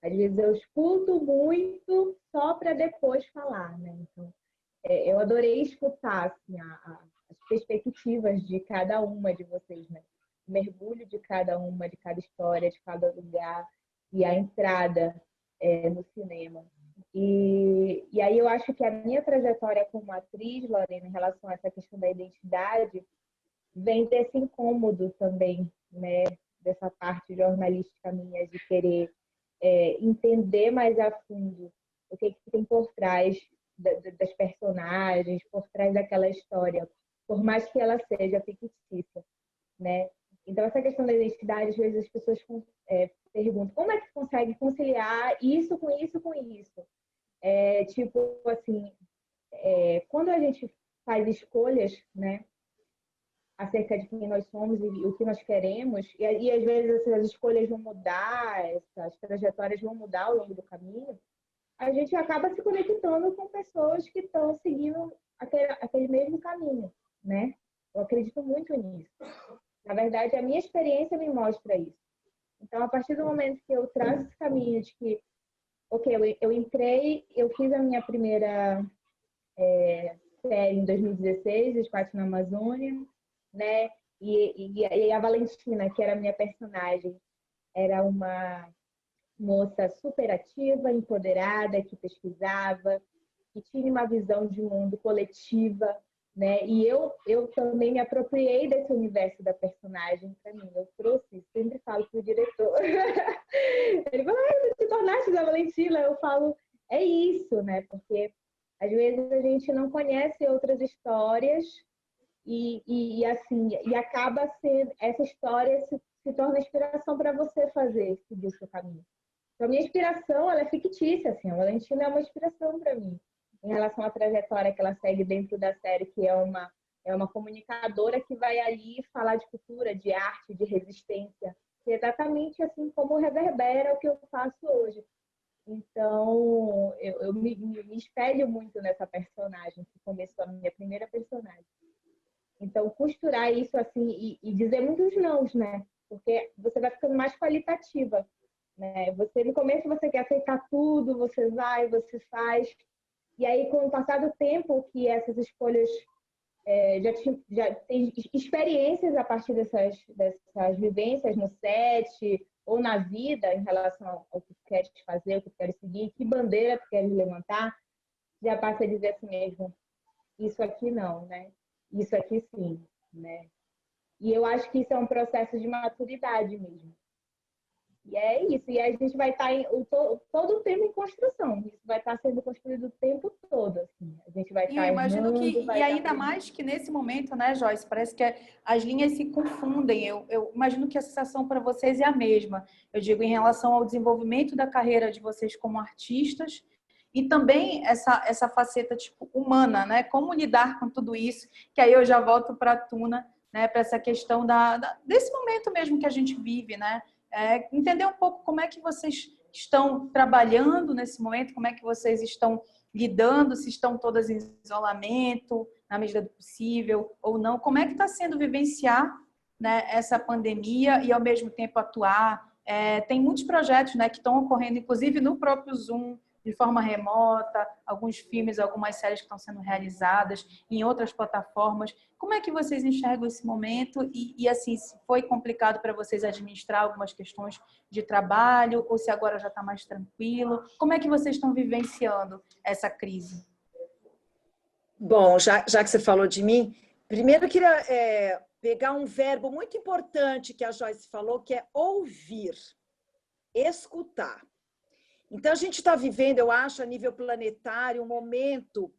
Às vezes eu escuto muito só para depois falar, né? Então eu adorei escutar assim, as perspectivas de cada uma de vocês, né? O mergulho de cada uma, de cada história, de cada lugar e a entrada no cinema. E aí eu acho que a minha trajetória como atriz, Lorena, em relação a essa questão da identidade, vem desse incômodo também, né? Dessa parte jornalística minha de querer entender mais a fundo o que tem por trás das personagens, por trás daquela história, por mais que ela seja fictícia, né? Então, essa questão da identidade, às vezes as pessoas perguntam como é que consegue conciliar isso com isso com isso? Tipo assim, quando a gente faz escolhas, né, acerca de quem nós somos e o que nós queremos, e às vezes essas escolhas vão mudar, essas trajetórias vão mudar ao longo do caminho, a gente acaba se conectando com pessoas que estão seguindo aquele mesmo caminho, né? Eu acredito muito nisso. Na verdade, a minha experiência me mostra isso. Então, a partir do momento que eu traço esse caminho de que, ok, eu entrei, eu fiz a minha primeira série em 2016, Os Quatro na Amazônia, né? E a Valentina, que era a minha personagem, era uma moça super ativa, empoderada, que pesquisava, que tinha uma visão de mundo coletiva, né? E eu também me apropriei desse universo da personagem para mim. Eu trouxe, sempre falo para o diretor. Ele falou, você te tornaste da Valentina? Eu falo, é isso, né? Porque às vezes a gente não conhece outras histórias e acaba sendo, essa história se torna inspiração para você seguir o seu caminho. Então, a minha inspiração, ela é fictícia, assim, a Valentina é uma inspiração para mim, em relação à trajetória que ela segue dentro da série, que é uma comunicadora que vai ali falar de cultura, de arte, de resistência, que é exatamente assim como reverbera o que eu faço hoje. Então, eu me espelho muito nessa personagem, que começou a minha primeira personagem. Então, costurar isso assim e dizer muitos nãos, né? Porque você vai ficando mais qualitativa, né? No começo você quer aceitar tudo, você vai, você faz. E aí, com o passar do tempo, que essas escolhas já tem experiências a partir dessas vivências no set ou na vida em relação ao que tu queres fazer, o que tu queres seguir, que bandeira tu queres levantar, já passa a dizer assim mesmo, isso aqui não, né? Isso aqui sim, né? E eu acho que isso é um processo de maturidade mesmo. E é isso, e a gente vai estar todo o tempo em construção. Isso vai estar sendo construído o tempo todo, assim. A gente vai E eu estar imagino que, errando, e vai ainda estar... mais que nesse momento, né, Joyce, parece que as linhas se confundem. Eu imagino que a sensação para vocês é a mesma. Eu digo em relação ao desenvolvimento da carreira de vocês como artistas e também essa faceta tipo humana, né? Como lidar com tudo isso? Que aí eu já volto para a Tuna, né? Para essa questão desse momento mesmo que a gente vive, né? Entender um pouco como é que vocês estão trabalhando nesse momento, como é que vocês estão lidando, se estão todas em isolamento, na medida do possível ou não. Como é que está sendo vivenciar, né, essa pandemia e, ao mesmo tempo, atuar? Tem muitos projetos, né, que estão ocorrendo, inclusive no próprio Zoom, de forma remota, alguns filmes, algumas séries que estão sendo realizadas em outras plataformas. Como é que vocês enxergam esse momento? E assim, se foi complicado para vocês administrar algumas questões de trabalho ou se agora já está mais tranquilo? Como é que vocês estão vivenciando essa crise? Bom, já que você falou de mim, primeiro eu queria pegar um verbo muito importante que a Joyce falou, que é ouvir, escutar. Então, a gente está vivendo, eu acho, a nível planetário, um momento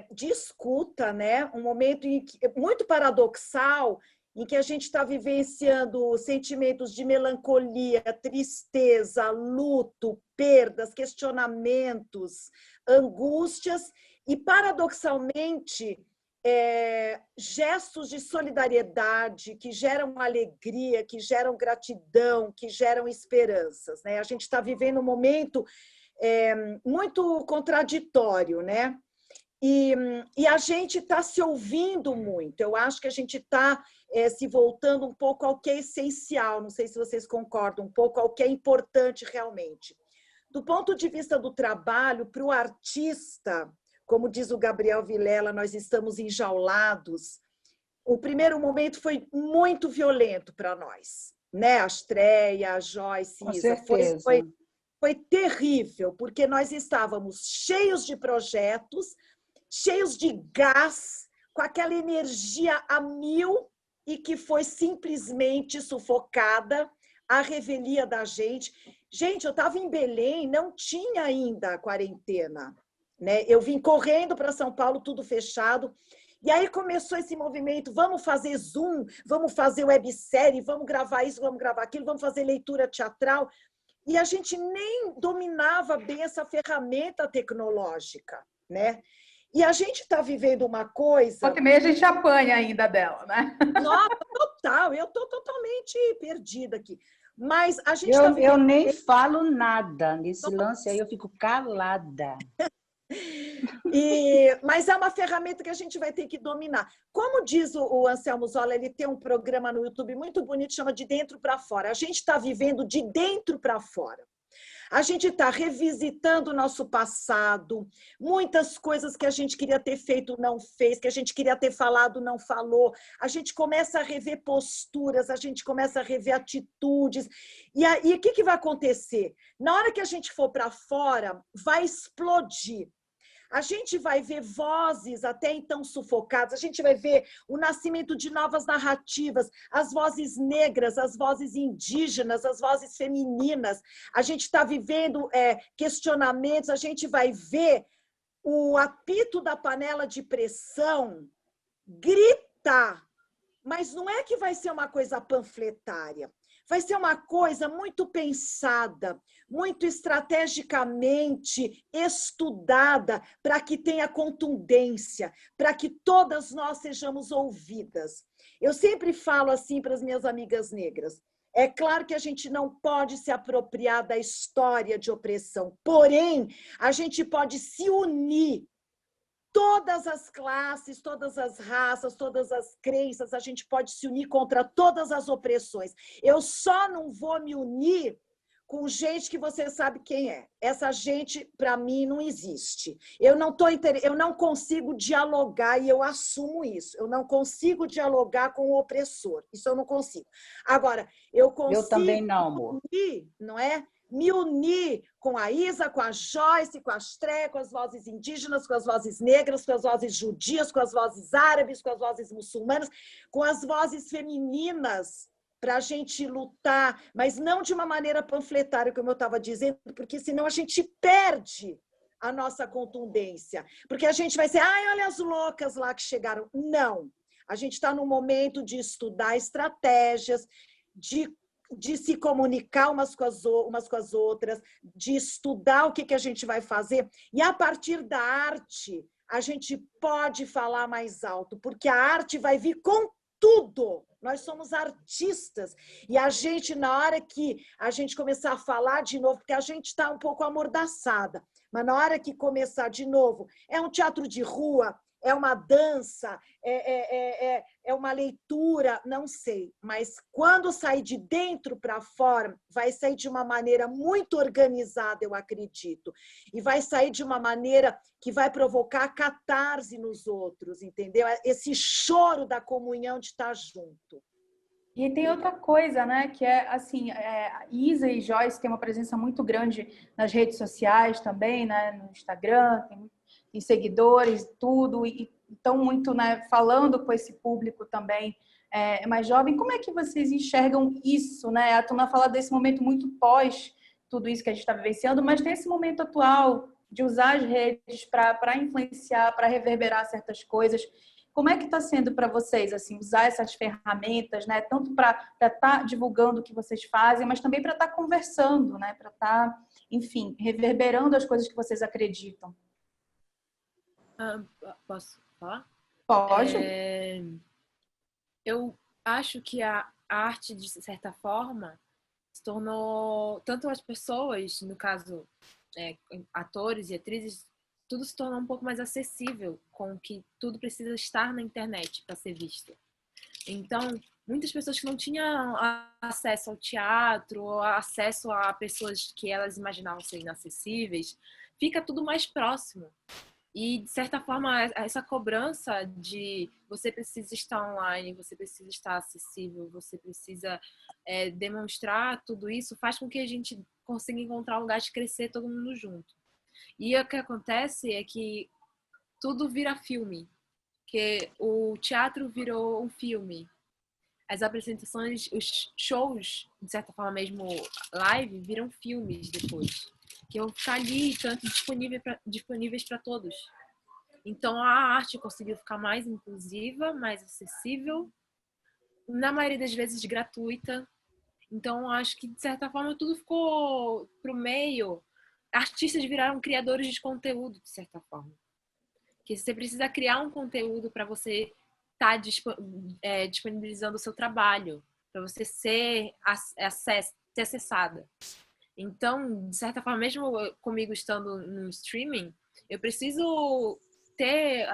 de escuta, né? Um momento muito paradoxal, em que a gente está vivenciando sentimentos de melancolia, tristeza, luto, perdas, questionamentos, angústias e, paradoxalmente, gestos de solidariedade que geram alegria, que geram gratidão, que geram esperanças, né? A gente está vivendo um momento muito contraditório, né? E a gente está se ouvindo muito. Eu acho que a gente está se voltando um pouco ao que é essencial, não sei se vocês concordam, um pouco ao que é importante realmente. Do ponto de vista do trabalho, para o artista, como diz o Gabriel Vilela, nós estamos enjaulados. O primeiro momento foi muito violento para nós, né? A estreia, a Joyce, Com Isa, certeza. foi terrível, porque nós estávamos cheios de projetos, cheios de gás, com aquela energia a mil e que foi simplesmente sufocada a revelia da gente. Gente, eu estava em Belém, não tinha ainda a quarentena, né? Eu vim correndo para São Paulo, tudo fechado. E aí começou esse movimento, vamos fazer Zoom, vamos fazer websérie, vamos gravar isso, vamos gravar aquilo, vamos fazer leitura teatral. E a gente nem dominava bem essa ferramenta tecnológica, né? E a gente está vivendo uma coisa... Volta e meia a gente apanha ainda dela, né? Nossa, total, eu estou totalmente perdida aqui. Mas a gente está vivendo... Eu nem falo nada nesse lance aí, eu fico calada. Mas é uma ferramenta que a gente vai ter que dominar. Como diz o Anselmo Zola, ele tem um programa no YouTube muito bonito, chama De Dentro para Fora. A gente está vivendo de dentro para fora. A gente está revisitando o nosso passado, muitas coisas que a gente queria ter feito não fez, que a gente queria ter falado não falou. A gente começa a rever posturas, a gente começa a rever atitudes. E aí, o que vai acontecer? Na hora que a gente for para fora, vai explodir. A gente vai ver vozes até então sufocadas, a gente vai ver o nascimento de novas narrativas, as vozes negras, as vozes indígenas, as vozes femininas. A gente está vivendo questionamentos, a gente vai ver o apito da panela de pressão gritar. Mas não é que vai ser uma coisa panfletária. Vai ser uma coisa muito pensada, muito estrategicamente estudada para que tenha contundência, para que todas nós sejamos ouvidas. Eu sempre falo assim para as minhas amigas negras, é claro que a gente não pode se apropriar da história de opressão, porém, a gente pode se unir. Todas as classes, todas as raças, todas as crenças, a gente pode se unir contra todas as opressões. Eu só não vou me unir com gente que você sabe quem é. Essa gente, para mim, não existe. Eu não consigo dialogar, e eu assumo isso. Eu não consigo dialogar com o opressor. Isso eu não consigo. Agora, eu consigo Eu também não, amor. unir, não é? me unir com a Isa, com a Joyce, com a Astré, com as vozes indígenas, com as vozes negras, com as vozes judias, com as vozes árabes, com as vozes muçulmanas, com as vozes femininas, para a gente lutar, mas não de uma maneira panfletária, como eu estava dizendo, porque senão a gente perde a nossa contundência. Porque a gente vai ser, ai, olha as loucas lá que chegaram. Não. A gente está no momento de estudar estratégias, de se comunicar umas com as outras, de estudar o que a gente vai fazer. E a partir da arte, a gente pode falar mais alto, porque a arte vai vir com tudo. Nós somos artistas. E a gente, na hora que a gente começar a falar de novo, porque a gente está um pouco amordaçada, mas na hora que começar de novo, é um teatro de rua, é uma dança, é uma leitura, não sei. Mas quando sair de dentro para fora, vai sair de uma maneira muito organizada, eu acredito. E vai sair de uma maneira que vai provocar catarse nos outros, entendeu? Esse choro da comunhão de estar junto. E tem outra coisa, né, que é assim, Isa e Joyce têm uma presença muito grande nas redes sociais também, né, no Instagram, tem seguidores, tudo, e estão muito, né, falando com esse público também mais jovem. Como é que vocês enxergam isso, né? A Tuna fala desse momento muito pós tudo isso que a gente está vivenciando, mas tem esse momento atual de usar as redes para influenciar, para reverberar certas coisas. Como é que está sendo para vocês, assim, usar essas ferramentas, né? Tanto para estar divulgando o que vocês fazem, mas também para estar conversando, né? Para estar, enfim, reverberando as coisas que vocês acreditam. Posso falar? Pode. Eu acho que a arte, de certa forma, se tornou... Tanto as pessoas, no caso, atores e atrizes, tudo se tornou um pouco mais acessível, com que tudo precisa estar na internet para ser visto. Então, muitas pessoas que não tinham acesso ao teatro, ou acesso a pessoas que elas imaginavam ser inacessíveis, fica tudo mais próximo. E, de certa forma, essa cobrança de você precisa estar online, você precisa estar acessível, você precisa demonstrar tudo isso, faz com que a gente consiga encontrar um lugar de crescer todo mundo junto. E o que acontece é que tudo vira filme, que o teatro virou um filme. As apresentações, os shows, de certa forma mesmo live, viram filmes depois. Que vão ficar ali, tanto disponíveis para todos. Então a arte conseguiu ficar mais inclusiva, mais acessível, na maioria das vezes gratuita. Então acho que de certa forma tudo ficou pro meio. Artistas viraram criadores de conteúdo, de certa forma. Que você precisa criar um conteúdo para você estar disponibilizando o seu trabalho, para você ser acessada. Então, de certa forma, mesmo comigo estando no streaming, eu preciso ter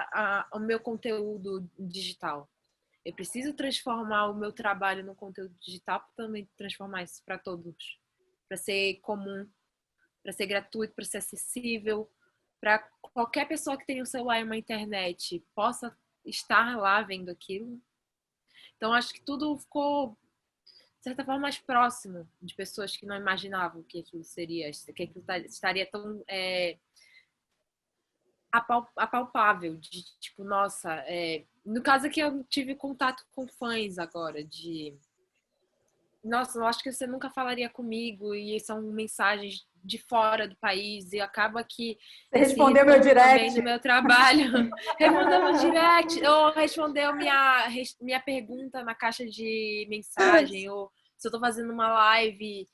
o meu conteúdo digital. Eu preciso transformar o meu trabalho no conteúdo digital para também transformar isso para todos. Para ser comum, para ser gratuito, para ser acessível, para qualquer pessoa que tenha um celular e uma internet possa estar lá vendo aquilo. Então, acho que tudo ficou, de certa forma, mais próximo de pessoas que não imaginavam que aquilo seria, que aquilo estaria tão apalpável, de tipo, nossa, no caso aqui eu tive contato com fãs agora, de nossa, eu acho que você nunca falaria comigo, e são mensagens de fora do país, e acaba que você respondeu meu direct no meu trabalho, respondeu meu direct, ou respondeu minha pergunta na caixa de mensagem, ou se eu tô fazendo uma live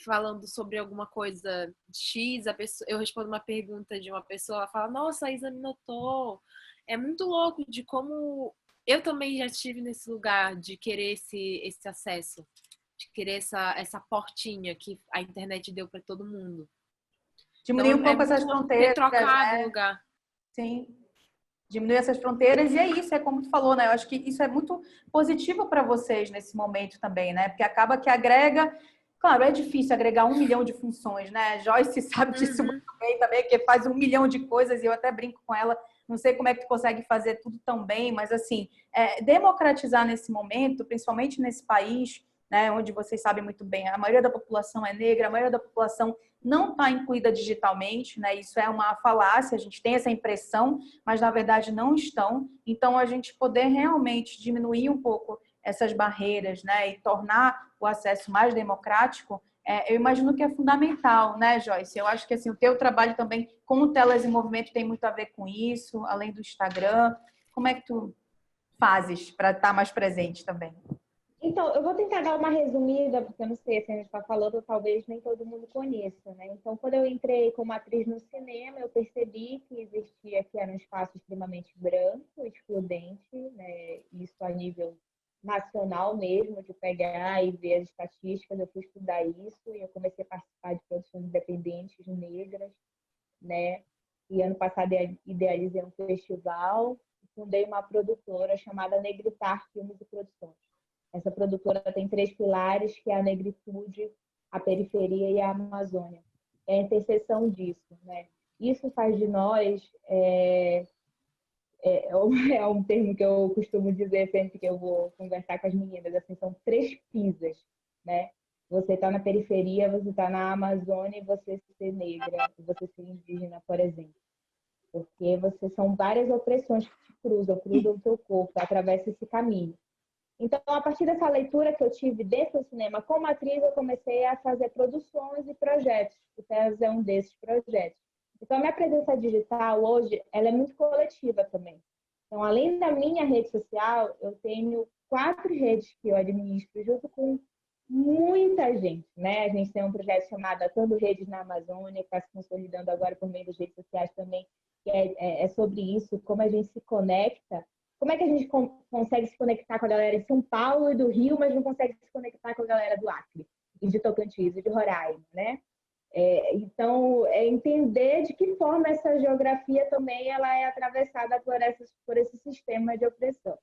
falando sobre alguma coisa X, eu respondo uma pergunta de uma pessoa, ela fala, nossa, a Isa me notou. É muito louco de como eu também já estive nesse lugar de querer esse acesso, de querer essa portinha que a internet deu para todo mundo. Diminuir um pouco essas fronteiras. Ter trocado o lugar. Sim. Diminuir essas fronteiras, e é isso, é como tu falou, né? Eu acho que isso é muito positivo para vocês nesse momento também, né? Porque acaba que agrega. Claro, é difícil agregar 1 milhão de funções, né? Joyce sabe disso muito bem também, que faz 1 milhão de coisas, e eu até brinco com ela, não sei como é que tu consegue fazer tudo tão bem, mas assim, democratizar nesse momento, principalmente nesse país, né, onde vocês sabem muito bem, a maioria da população é negra, a maioria da população não está incluída digitalmente, né? Isso é uma falácia, a gente tem essa impressão, mas na verdade não estão. Então, a gente poder realmente diminuir um pouco essas barreiras, né, e tornar o acesso mais democrático, eu imagino que é fundamental, né, Joyce? Eu acho que assim, o teu trabalho também com o Telas em Movimento tem muito a ver com isso, além do Instagram. Como é que tu fazes para estar mais presente também? Então, eu vou tentar dar uma resumida, porque eu não sei se a gente está falando, talvez nem todo mundo conheça, né? Então, quando eu entrei como atriz no cinema, eu percebi que existia, que era um espaço extremamente branco, excludente, né? Isso a nível nacional mesmo, de pegar e ver as estatísticas, eu fui estudar isso e eu comecei a participar de produções independentes negras, né? E ano passado idealizei um festival, fundei uma produtora chamada Negritar Filmes e Produções. Essa produtora tem 3 pilares, que é a negritude, a periferia e a Amazônia. É a interseção disso, né? Isso faz de nós, é um termo que eu costumo dizer sempre que eu vou conversar com as meninas, assim, são 3 pisas, né? Você está na periferia, você está na Amazônia e você ser negra, você ser indígena, por exemplo. Porque são várias opressões que te cruzam o teu corpo, atravessa esse caminho. Então, a partir dessa leitura que eu tive dentro do cinema como atriz, eu comecei a fazer produções e projetos. O Telas é um desses projetos. Então, a minha presença digital hoje, ela é muito coletiva também. Então, além da minha rede social, eu tenho 4 redes que eu administro junto com muita gente, né? A gente tem um projeto chamado Atando Redes na Amazônia, que está se consolidando agora por meio das redes sociais também, que é sobre isso, como a gente se conecta. Como é que a gente consegue se conectar com a galera de São Paulo e do Rio, mas não consegue se conectar com a galera do Acre, e de Tocantins, e de Roraima, né? Então, é entender de que forma essa geografia também ela é atravessada por esse sistema de opressão.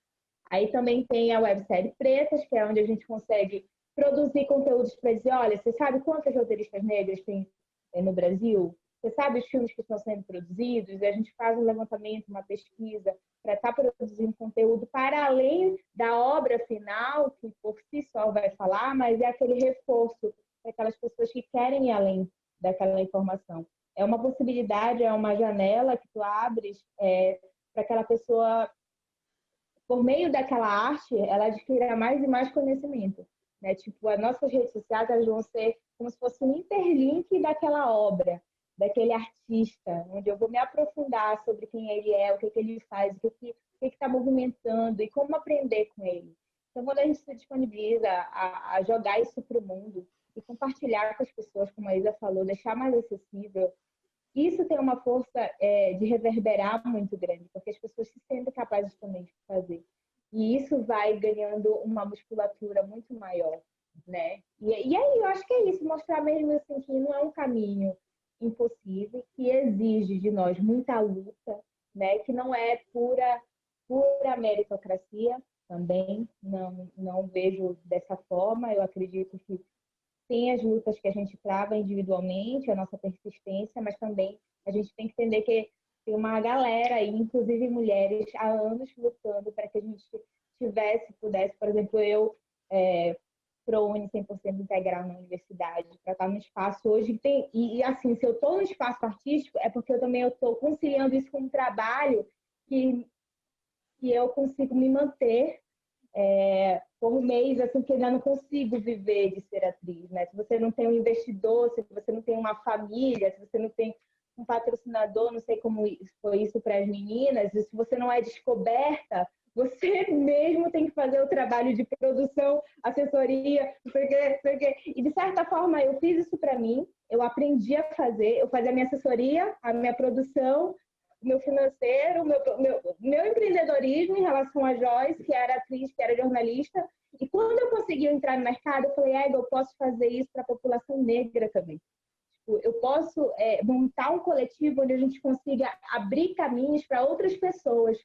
Aí também tem a websérie Pretas, que é onde a gente consegue produzir conteúdos para dizer, olha, você sabe quantas roteiristas negras tem no Brasil? Você sabe os filmes que estão sendo produzidos? E a gente faz um levantamento, uma pesquisa, para estar produzindo conteúdo para além da obra final, que por si só vai falar, mas é aquele reforço para aquelas pessoas que querem ir além daquela informação. É uma possibilidade, é uma janela que tu abres para aquela pessoa, por meio daquela arte, ela adquira mais e mais conhecimento. Né? Tipo, as nossas redes sociais elas vão ser como se fosse um interlink daquela obra, daquele artista, onde eu vou me aprofundar sobre quem ele é, o que ele faz, o que está movimentando e como aprender com ele. Então, quando a gente se disponibiliza a jogar isso para o mundo e compartilhar com as pessoas, como a Isa falou, deixar mais acessível, isso tem uma força de reverberar muito grande, porque as pessoas se sentem capazes também de fazer. E isso vai ganhando uma musculatura muito maior, né? E aí eu acho que é isso, mostrar mesmo assim que não é um caminho impossível, que exige de nós muita luta, né? Que não é pura meritocracia também, não vejo dessa forma. Eu acredito que tem as lutas que a gente trava individualmente, a nossa persistência, mas também a gente tem que entender que tem uma galera aí, inclusive mulheres, há anos lutando para que a gente pudesse, por exemplo, eu ProUni 100% integral na universidade, para estar no espaço hoje. E assim, se eu estou no espaço artístico, é porque eu também estou conciliando isso com um trabalho que eu consigo me manter por um mês, assim, que eu ainda não consigo viver de ser atriz, né? Se você não tem um investidor, se você não tem uma família, se você não tem um patrocinador, não sei como foi isso para as meninas, e se você não é descoberta, você mesmo tem que fazer o trabalho de produção, assessoria, não sei o quê. E, de certa forma, eu fiz isso para mim, eu aprendi a fazer, eu fazia a minha assessoria, a minha produção, o meu financeiro, o meu empreendedorismo em relação a Joyce, que era atriz, que era jornalista. E quando eu consegui entrar no mercado, eu falei, eu posso fazer isso para a população negra também. Eu posso montar um coletivo onde a gente consiga abrir caminhos para outras pessoas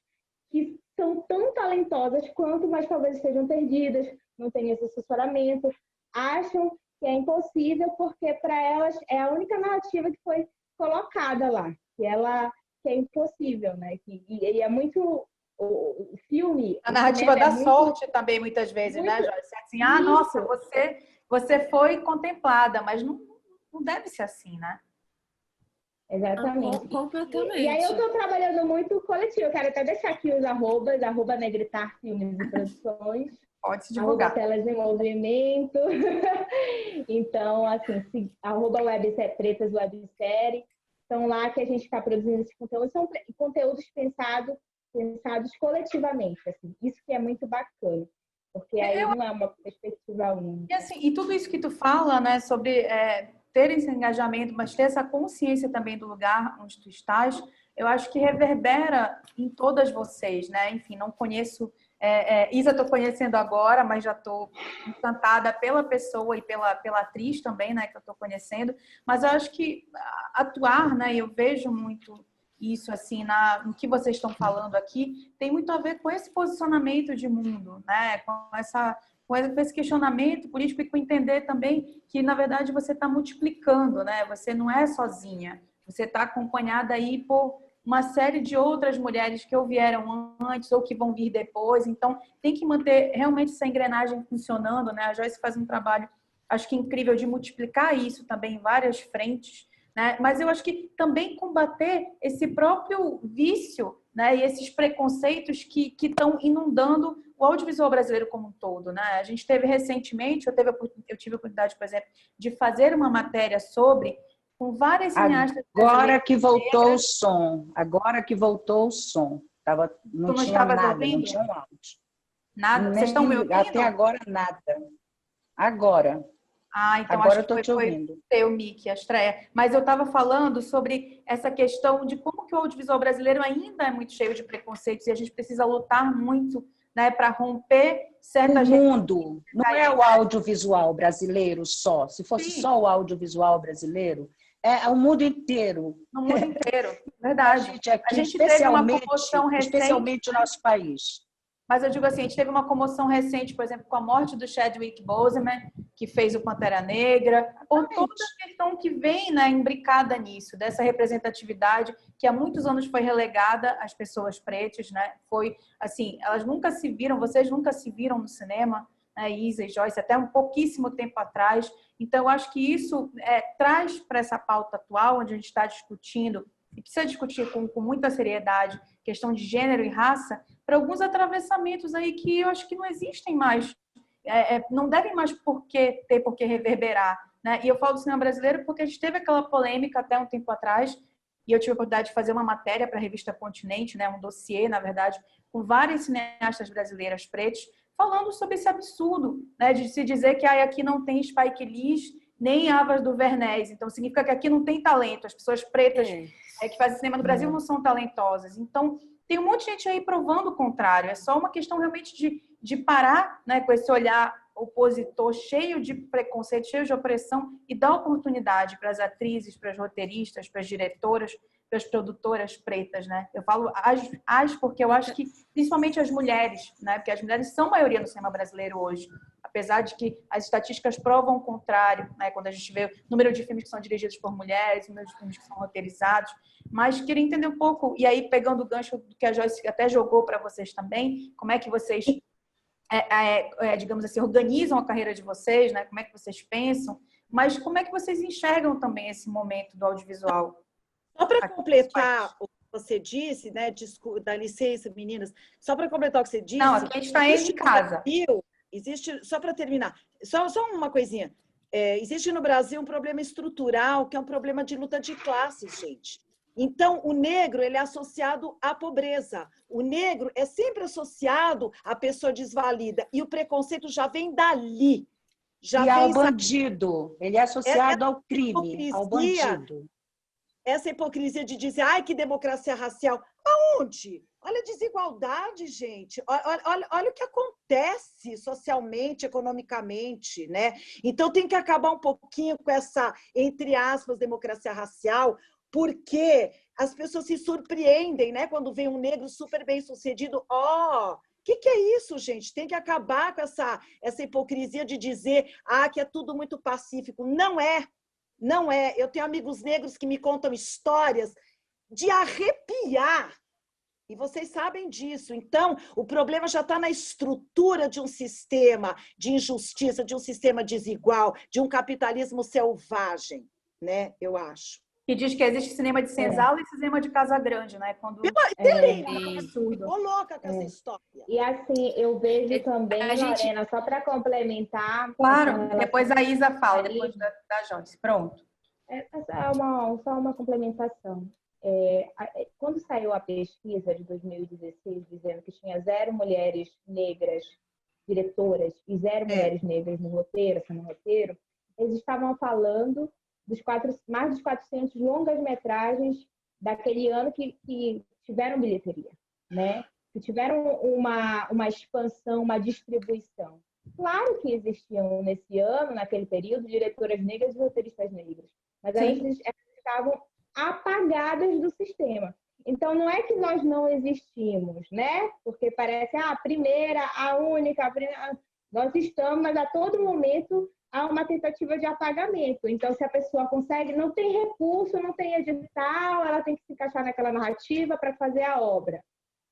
que são tão talentosas quanto, mas talvez estejam perdidas, não têm esse assessoramento, acham que é impossível porque para elas é a única narrativa que foi colocada lá, que é impossível, né? E é muito o filme. A narrativa da sorte também, muitas vezes, né, Joyce? Assim, nossa, você foi contemplada, mas não deve ser assim, né? Exatamente. Completamente. E aí eu estou trabalhando muito coletivo. Eu quero até deixar aqui os arrobas, @Negritar Filmes e Produções. Pode se divulgar. @Telas em Movimento. Então, assim, @Pretas Websérie. Então, lá que a gente está produzindo esse conteúdo, são conteúdos pensados coletivamente. Assim. Isso que é muito bacana. Porque aí não é uma perspectiva única. E, assim, e tudo isso que tu fala, né, sobre ter esse engajamento, mas ter essa consciência também do lugar onde tu estás, eu acho que reverbera em todas vocês, né? Enfim, não conheço... Isa estou conhecendo agora, mas já estou encantada pela pessoa e pela atriz também, né, que eu estou conhecendo. Mas eu acho que atuar, né, eu vejo muito isso, assim, no que vocês estão falando aqui, tem muito a ver com esse posicionamento de mundo, né, com esse questionamento político e com entender também que, na verdade, você está multiplicando, né, você não é sozinha, você está acompanhada aí por uma série de outras mulheres que ou vieram antes ou que vão vir depois. Então, tem que manter realmente essa engrenagem funcionando, né? A Joyce faz um trabalho, acho que incrível, de multiplicar isso também em várias frentes, né? Mas eu acho que também combater esse próprio vício, né? E esses preconceitos que estão inundando o audiovisual brasileiro como um todo, né? A gente teve recentemente, eu tive a oportunidade, por exemplo, de fazer uma matéria sobre... com várias cineastas. Agora que voltou o som. Não tinha nada, ouvindo? Não tinha um áudio. Nada? Vocês estão me ouvindo? Até agora, nada. Agora. Então agora acho eu estou te ouvindo. Foi teu, Miki, a estreia. Mas eu estava falando sobre essa questão de como que o audiovisual brasileiro ainda é muito cheio de preconceitos e a gente precisa lutar muito, né, para romper certas... O mundo não é o audiovisual brasileiro só. Se fosse só o audiovisual brasileiro, é o mundo inteiro. No mundo inteiro, verdade. A gente teve uma comoção recente. Especialmente o nosso país. Mas eu digo assim, a gente teve uma comoção recente, por exemplo, com a morte do Chadwick Boseman, que fez o Pantera Negra, ou toda a questão que vem, né, imbricada nisso, dessa representatividade que há muitos anos foi relegada às pessoas pretas, né? Foi assim, elas nunca se viram, vocês nunca se viram no cinema, né, Isa e Joyce, até um pouquíssimo tempo atrás. Então, eu acho que isso traz para essa pauta atual, onde a gente está discutindo, e precisa discutir com muita seriedade, questão de gênero e raça, para alguns atravessamentos aí que eu acho que não existem mais, não devem mais por que reverberar, né? E eu falo do cinema brasileiro porque a gente teve aquela polêmica até um tempo atrás, e eu tive a oportunidade de fazer uma matéria para a revista Continente, né, um dossiê, na verdade, com várias cineastas brasileiras pretas, falando sobre esse absurdo, né, de se dizer que aqui não tem Spike Lee nem Ava DuVernay, então significa que aqui não tem talento, as pessoas pretas que fazem cinema no Brasil não são talentosas. Então, tem um monte de gente aí provando o contrário, é só uma questão realmente de parar, né, com esse olhar opositor cheio de preconceito, cheio de opressão e dar oportunidade para as atrizes, para as roteiristas, para as diretoras, para as produtoras pretas, né? Eu falo as porque eu acho que principalmente as mulheres, né? Porque as mulheres são maioria no cinema brasileiro hoje, apesar de que as estatísticas provam o contrário, né? Quando a gente vê o número de filmes que são dirigidos por mulheres, o número de filmes que são roteirizados, mas queria entender um pouco, e aí pegando o gancho do que a Joyce até jogou para vocês também, como é que vocês, digamos assim, organizam a carreira de vocês, né? Como é que vocês pensam, mas como é que vocês enxergam também esse momento do audiovisual? Só para completar o que você disse, né? Desculpa, dá licença, meninas. Só para completar o que você disse. Não, aqui a gente está em casa. Existe, só para terminar, só uma coisinha. Existe no Brasil um problema estrutural, que é um problema de luta de classes, gente. Então, o negro ele é associado à pobreza. O negro é sempre associado à pessoa desvalida. E o preconceito já vem dali. E ao bandido. Ele é associado ao crime, ao bandido. Essa hipocrisia de dizer, ai, que democracia racial. Aonde? Olha a desigualdade, gente. Olha o que acontece socialmente, economicamente, né? Então, tem que acabar um pouquinho com essa, entre aspas, democracia racial, porque as pessoas se surpreendem, né? Quando vem um negro super bem-sucedido. O que é isso, gente? Tem que acabar com essa hipocrisia de dizer, que é tudo muito pacífico. Não é. Não é. Eu tenho amigos negros que me contam histórias de arrepiar. E vocês sabem disso. Então, o problema já está na estrutura de um sistema de injustiça, de um sistema desigual, de um capitalismo selvagem, né? Eu acho. Que diz que existe cinema de senzala e cinema de casa grande, né? Quando Ficou louca com essa história. E assim, eu vejo também, a gente- Lorena, só para complementar. Claro, depois a Isa fala, depois da Joyce. Pronto. Essa é só uma complementação. Quando saiu a pesquisa de 2016, dizendo que tinha 0 mulheres negras diretoras e 0 mulheres negras no roteiro, eles estavam falando mais dos 400 longas-metragens daquele ano que tiveram bilheteria, né? Que tiveram uma expansão, uma distribuição. Claro que existiam nesse ano, naquele período, diretoras negras e roteiristas negros, mas elas estavam apagadas do sistema. Então, não é que nós não existimos, né? Porque parece a primeira, a única, nós estamos, mas a todo momento há uma tentativa de apagamento. Então, se a pessoa consegue, não tem recurso, não tem edital, ela tem que se encaixar naquela narrativa para fazer a obra.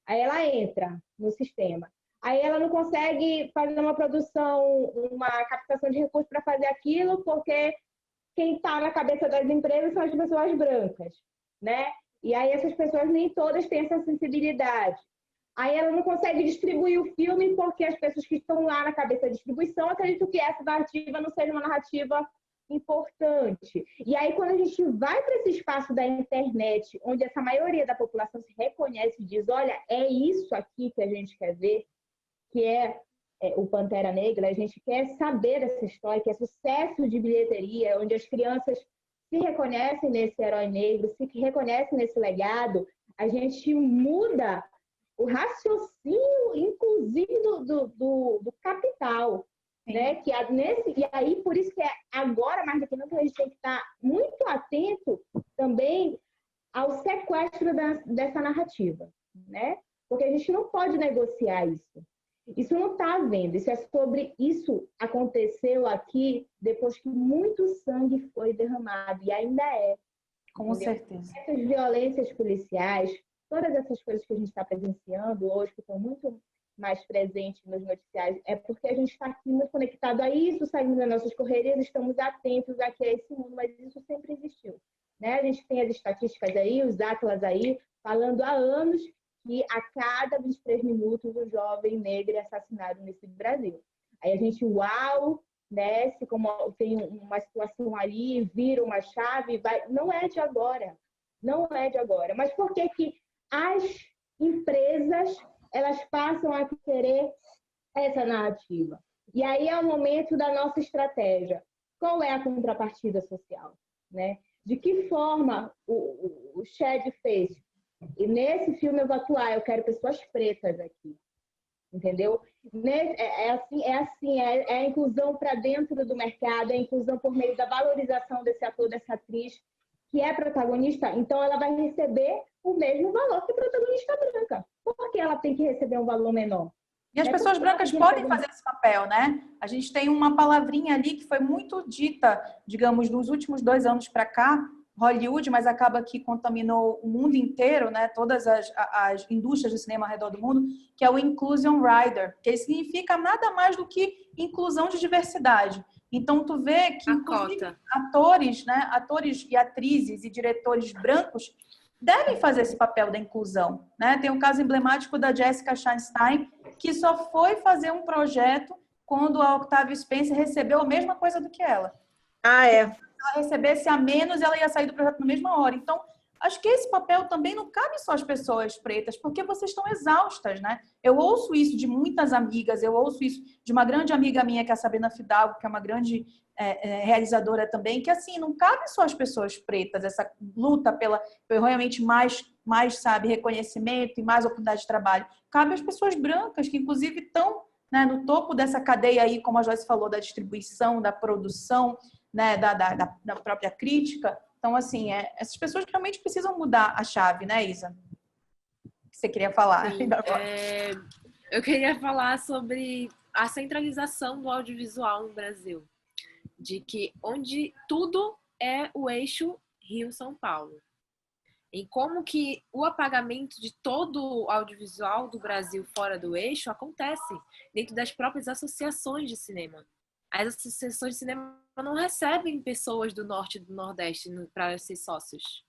Aí ela entra no sistema. Aí ela não consegue fazer uma produção, uma captação de recursos para fazer aquilo, porque quem está na cabeça das empresas são as pessoas brancas, né? E aí essas pessoas nem todas têm essa sensibilidade. Aí ela não consegue distribuir o filme porque as pessoas que estão lá na cabeça da distribuição acreditam que essa narrativa não seja uma narrativa importante. E aí quando a gente vai para esse espaço da internet, onde essa maioria da população se reconhece e diz, olha, é isso aqui que a gente quer ver, que é o Pantera Negra, a gente quer saber dessa história, que é sucesso de bilheteria, onde as crianças se reconhecem nesse herói negro, se reconhecem nesse legado, a gente muda o raciocínio, inclusive, do capital. Né? E aí, por isso que agora, mais do que nunca, a gente tem que estar muito atento também ao sequestro dessa narrativa. Né? Porque a gente não pode negociar isso. Isso não está havendo. Isso aconteceu aqui depois que muito sangue foi derramado. E ainda é. Com certeza. Essas violências policiais, todas essas coisas que a gente está presenciando hoje, que estão muito mais presentes nos noticiários, é porque a gente está aqui muito conectado a isso, saímos das nossas correrias, estamos atentos aqui a esse mundo, mas isso sempre existiu. Né? A gente tem as estatísticas aí, os atlas aí, falando há anos que a cada 23 minutos um jovem negro é assassinado nesse Brasil. Aí a gente, né? Se como tem uma situação ali, vira uma chave, não é de agora. Não é de agora. Mas por que que as empresas elas passam a querer essa narrativa? E aí é o momento da nossa estratégia. Qual é a contrapartida social? Né? De que forma o Chad fez? E nesse filme eu vou atuar, eu quero pessoas pretas aqui. Entendeu? É a inclusão para dentro do mercado, é a inclusão por meio da valorização desse ator, dessa atriz, que é protagonista, então ela vai receber o mesmo valor que a protagonista branca. Por que ela tem que receber um valor menor? E as pessoas brancas podem fazer esse papel, né? A gente tem uma palavrinha ali que foi muito dita, digamos, nos últimos 2 anos para cá, Hollywood, mas acaba que contaminou o mundo inteiro, né? Todas as indústrias do cinema ao redor do mundo, que é o Inclusion Rider, que significa nada mais do que inclusão de diversidade. Então, tu vê que, inclusive, atores, né? Atores e atrizes e diretores brancos devem fazer esse papel da inclusão, né? Tem um caso emblemático da Jessica Chastain, que só foi fazer um projeto quando a Octavia Spencer recebeu a mesma coisa do que ela. Ah, é. Se ela recebesse a menos, ela ia sair do projeto na mesma hora. Então, acho que esse papel também não cabe só às pessoas pretas, porque vocês estão exaustas, né? Eu ouço isso de muitas amigas, eu ouço isso de uma grande amiga minha, que é a Sabrina Fidalgo, que é uma grande realizadora também, que assim, não cabe só às pessoas pretas essa luta pelo realmente mais, sabe, reconhecimento e mais oportunidade de trabalho. Cabe às pessoas brancas, que inclusive estão, né, no topo dessa cadeia aí, como a Joyce falou, da distribuição, da produção, né, da própria crítica. Então, assim, essas pessoas realmente precisam mudar a chave, né, Isa? O que você queria falar? Sim, eu queria falar sobre a centralização do audiovisual no Brasil. De que onde tudo é o eixo Rio-São Paulo. em como que o apagamento de todo o audiovisual do Brasil fora do eixo acontece dentro das próprias associações de cinema. As associações de cinema não recebem pessoas do norte e do nordeste para ser sócios.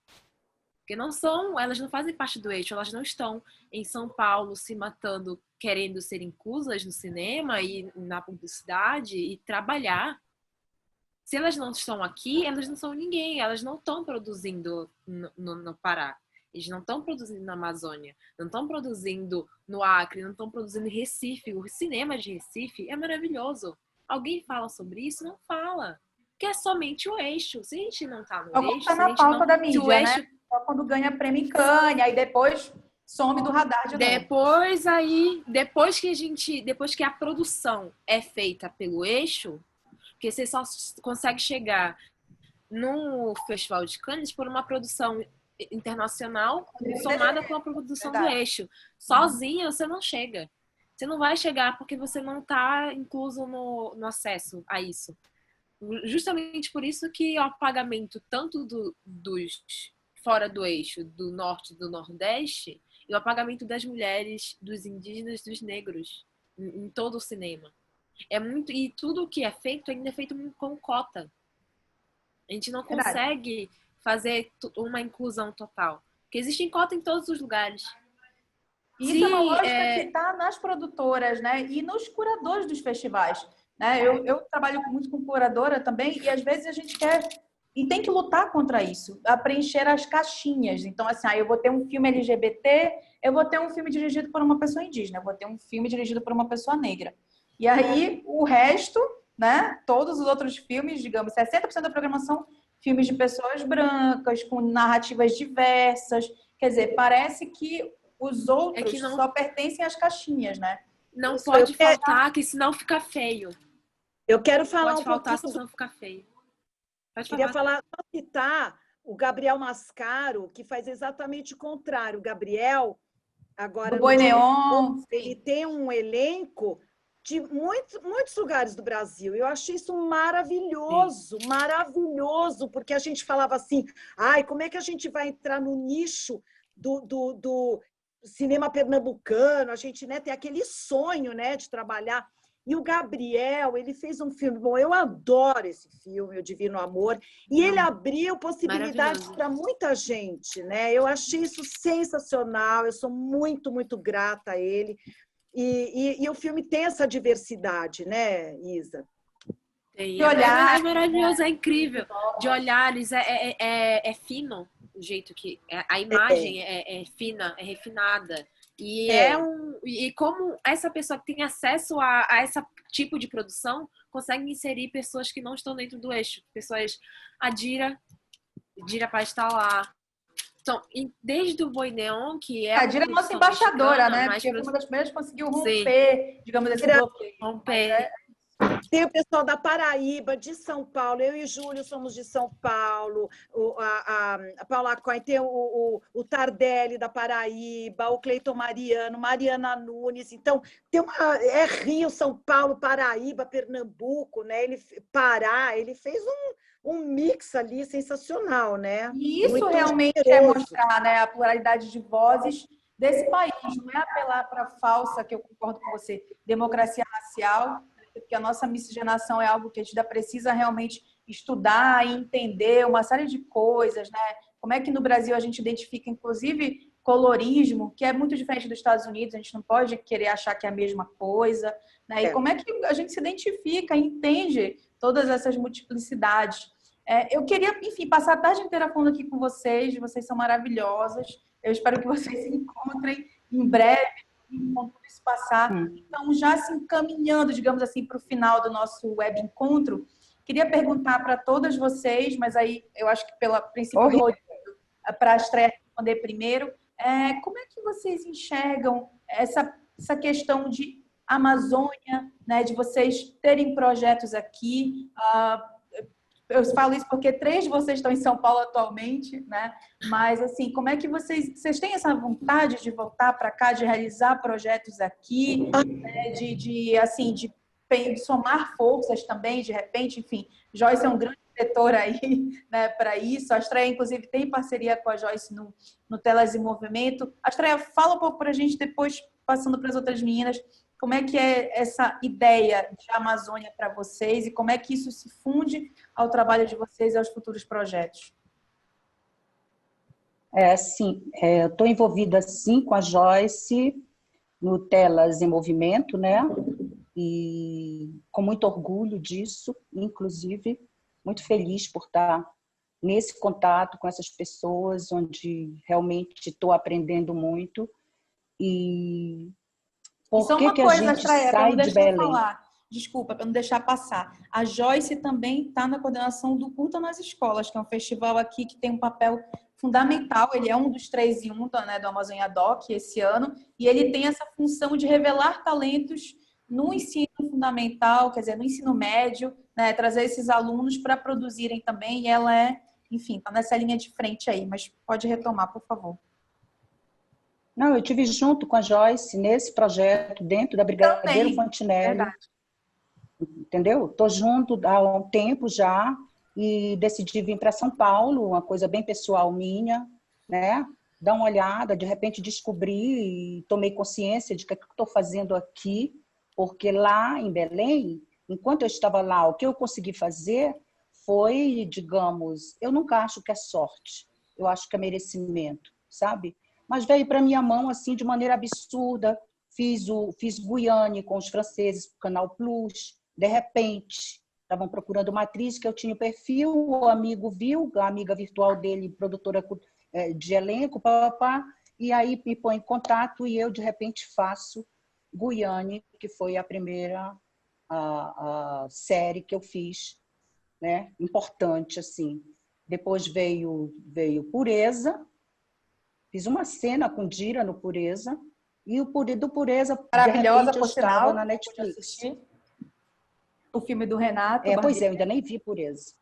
Porque não são, elas não fazem parte do eixo, elas não estão em São Paulo se matando, querendo ser inclusas no cinema e na publicidade e trabalhar. Se elas não estão aqui, elas não são ninguém, elas não estão produzindo no Pará, eles não estão produzindo na Amazônia, não estão produzindo no Acre, não estão produzindo em Recife. O cinema de Recife é maravilhoso. Alguém fala sobre isso? Não fala. Porque é somente o eixo. Se a gente não tá no eixo, Tá se a na gente pauta não... da se mídia, o eixo... né? Só quando ganha prêmio em Cannes, aí depois some do radar de novo. Depois que a produção é feita pelo eixo, porque você só consegue chegar no Festival de Cannes por uma produção internacional somada com a produção do eixo. Sozinha você não chega. Você não vai chegar porque você não está incluso no acesso a isso. Justamente por isso que o apagamento tanto dos fora do eixo, do norte e do nordeste, e o apagamento das mulheres, dos indígenas, dos negros, em todo o cinema. É muito, e tudo que é feito ainda é feito com cota. A gente não consegue fazer uma inclusão total. Porque existe cota em todos os lugares. Isso é uma lógica que está nas produtoras, né? E nos curadores dos festivais. Né? Eu trabalho muito com curadora também, e às vezes a gente quer e tem que lutar contra isso, a preencher as caixinhas. Então, assim, eu vou ter um filme LGBT, eu vou ter um filme dirigido por uma pessoa indígena, eu vou ter um filme dirigido por uma pessoa negra. E aí, o resto, né? Todos os outros filmes, digamos, 60% da programação, filmes de pessoas brancas, com narrativas diversas. Quer dizer, parece que os outros só pertencem às caixinhas, né? Não isso pode faltar, que senão fica feio. Eu quero falar pode faltar, senão fica feio. Queria citar o Gabriel Mascaro, que faz exatamente o contrário. O Gabriel, agora do Boi Neon, ele tem um elenco de muitos lugares do Brasil. Eu achei isso maravilhoso, maravilhoso, porque a gente falava assim, como é que a gente vai entrar no nicho do cinema pernambucano? A gente, né, tem aquele sonho, né, de trabalhar. E o Gabriel, ele fez um filme bom. Eu adoro esse filme, O Divino Amor. E ele abriu possibilidades para muita gente, né? Eu achei isso sensacional. Eu sou muito, muito grata a ele. E o filme tem essa diversidade, né, Isa? De olhar, é maravilhoso, é incrível. De olhares, é fino o jeito que... A imagem é fina, é refinada. E como essa pessoa que tem acesso a esse tipo de produção consegue inserir pessoas que não estão dentro do eixo. Pessoas... A Dira para estar lá. Então, desde o Boi Neon, que é... A Dira é nossa embaixadora, né? Porque foi uma das primeiras que conseguiu romper, digamos assim, romper. Tem o pessoal da Paraíba, de São Paulo. Eu e o Júlio somos de São Paulo. A Paula Coin, tem o Tardelli da Paraíba, o Cleiton Mariano, Mariana Nunes. Então, tem Rio, São Paulo, Paraíba, Pernambuco, né? Pará, ele fez um mix ali sensacional, né? E isso muito realmente é mostrar, né, a pluralidade de vozes desse país. Não é apelar para a falsa, que eu concordo com você, democracia racial, porque a nossa miscigenação é algo que a gente precisa realmente estudar e entender uma série de coisas, né? Como é que no Brasil a gente identifica, inclusive, colorismo, que é muito diferente dos Estados Unidos, a gente não pode querer achar que é a mesma coisa, né? E como é que a gente se identifica e entende todas essas multiplicidades. Eu queria, enfim, passar a tarde inteira falando aqui com vocês são maravilhosas, eu espero que vocês se encontrem em breve, quando tudo isso passar. Então, já se encaminhando, digamos assim, para o final do nosso web encontro, queria perguntar para todas vocês, mas aí eu acho que pelo princípio do Rodrigo, para a Estreia responder primeiro, como é que vocês enxergam essa questão de Amazônia, né, de vocês terem projetos aqui? Eu falo isso porque 3 de vocês estão em São Paulo atualmente, né? Mas, assim, como é que vocês têm essa vontade de voltar para cá, de realizar projetos aqui, né? de somar forças também, de repente, enfim. Joyce é um grande setor aí, né, para isso. A Astreia, inclusive, tem parceria com a Joyce no Telas em Movimento. Astreia, fala um pouco para a gente, depois passando para as outras meninas, como é que é essa ideia de Amazônia para vocês e como é que isso se funde ao trabalho de vocês e aos futuros projetos? Sim, eu estou envolvida, sim, com a Joyce no Telas em Movimento, né? E com muito orgulho disso, inclusive, muito feliz por estar nesse contato com essas pessoas, onde realmente estou aprendendo muito. E por só que uma que a coisa, gente Astreia, para sai não de deixar Belém? falar. Desculpa, para não deixar passar. A Joyce também está na coordenação do Curta nas Escolas, que é um festival aqui que tem um papel fundamental. Ele é um dos 3 em 1, né, do Amazônia Doc esse ano, e ele tem essa função de revelar talentos no ensino fundamental, quer dizer, no ensino médio, né, trazer esses alunos para produzirem também. E ela enfim, está nessa linha de frente aí, mas pode retomar, por favor. Não, eu tive junto com a Joyce nesse projeto dentro da Brigadeiro Também, Fontinelli. verdade. Entendeu? Estou junto há um tempo já e decidi vir para São Paulo, uma coisa bem pessoal minha, né? Dar uma olhada, de repente descobri e tomei consciência de que eu estou fazendo aqui, porque lá em Belém, enquanto eu estava lá, o que eu consegui fazer foi, digamos, eu nunca acho que é sorte, eu acho que é merecimento, sabe? Mas veio para minha mão assim de maneira absurda. Fiz Guiane com os franceses, o Canal Plus. De repente, estavam procurando uma atriz que eu tinha o perfil, o amigo viu, a amiga virtual dele, produtora de elenco, papapá, e aí me põe em contato e eu, de repente, faço Guiane, que foi a primeira a série que eu fiz, né? Importante, assim. Depois veio Pureza, fiz uma cena com Dira no Pureza, e do Pureza, Maravilhosa, de repente, eu por estava sinal, na Netflix. O filme do Renato. Pois é, eu ainda nem vi Pureza.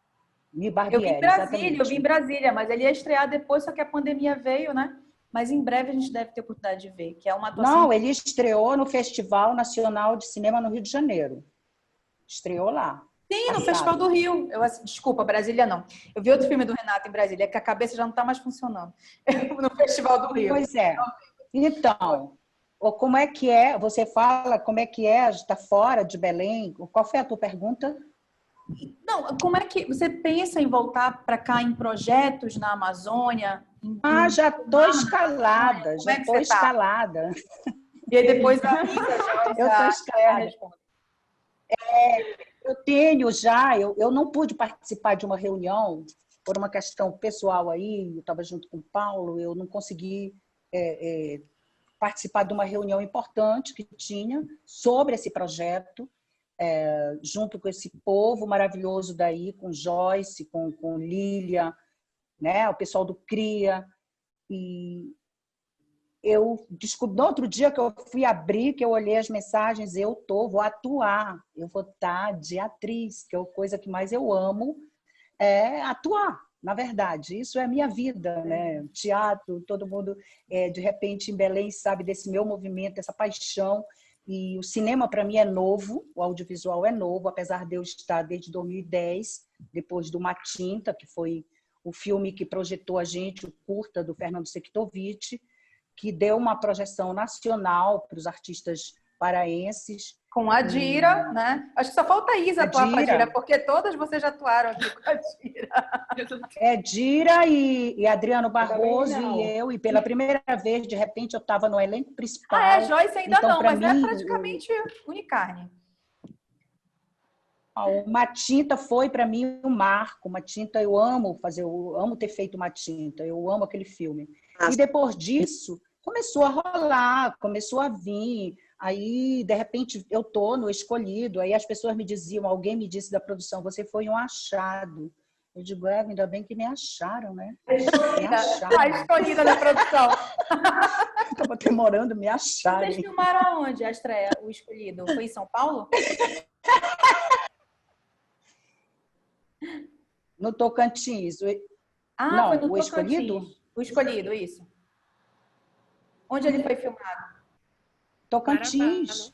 Eu vi em Barbieri, Brasília, exatamente. eu vi em Brasília, mas ele ia estrear depois, só que a pandemia veio, né? Mas em breve a gente deve ter oportunidade de ver, que é uma atuação... Não, ele estreou no Festival Nacional de Cinema no Rio de Janeiro. Estreou lá. Sim, no Festival do Rio. Desculpa, Brasília não. Eu vi outro filme do Renato em Brasília, que a cabeça já não está mais funcionando. No Festival do Rio. Pois é. Então, como é que é? Você fala como é que é estar fora de Belém? Qual foi a tua pergunta? Não, como é que você pensa em voltar para cá em projetos na Amazônia? Já estou escalada, já estou escalada. E aí depois eu estou escalada. Eu tenho já, eu não pude participar de uma reunião por uma questão pessoal aí, eu estava junto com o Paulo, eu não consegui participar de uma reunião importante que tinha sobre esse projeto, junto com esse povo maravilhoso daí, com Joyce, com Lília, né, o pessoal do CRIA. E eu descobri, no outro dia que eu fui abrir, que eu olhei as mensagens, vou atuar, eu vou estar de atriz, que é a coisa que mais eu amo, é atuar. Na verdade, isso é a minha vida, né? Teatro, todo mundo, de repente, em Belém, sabe desse meu movimento, dessa paixão. E o cinema, para mim, é novo, o audiovisual é novo, apesar de eu estar desde 2010, depois do Matinta, que foi o filme que projetou a gente, o curta do Fernando Sektovic, que deu uma projeção nacional para os artistas paraenses. Com a Dira, né? Acho que só falta a Isa atuar com a Dira, porque todas vocês já atuaram aqui com a Dira. Dira e Adriano Barroso e eu, e pela primeira vez, de repente, eu estava no elenco principal. Joyce ainda então, não, mas mim, é praticamente unicarne. Uma tinta foi para mim um marco. Uma tinta eu amo fazer, eu amo ter feito uma tinta, eu amo aquele filme. E depois disso começou a rolar, começou a vir. Aí de repente eu tô no Escolhido. Aí as pessoas me diziam, alguém me disse da produção, você foi um achado. Eu digo, ainda bem que me acharam, né? Me acharam. A escolhida da produção. Estava demorando me acharem. Vocês filmaram aonde a estreia, o Escolhido? Foi em São Paulo? No Tocantins. Não, foi no o Escolhido? O Escolhido, isso. Onde ele foi filmado? Tocantins,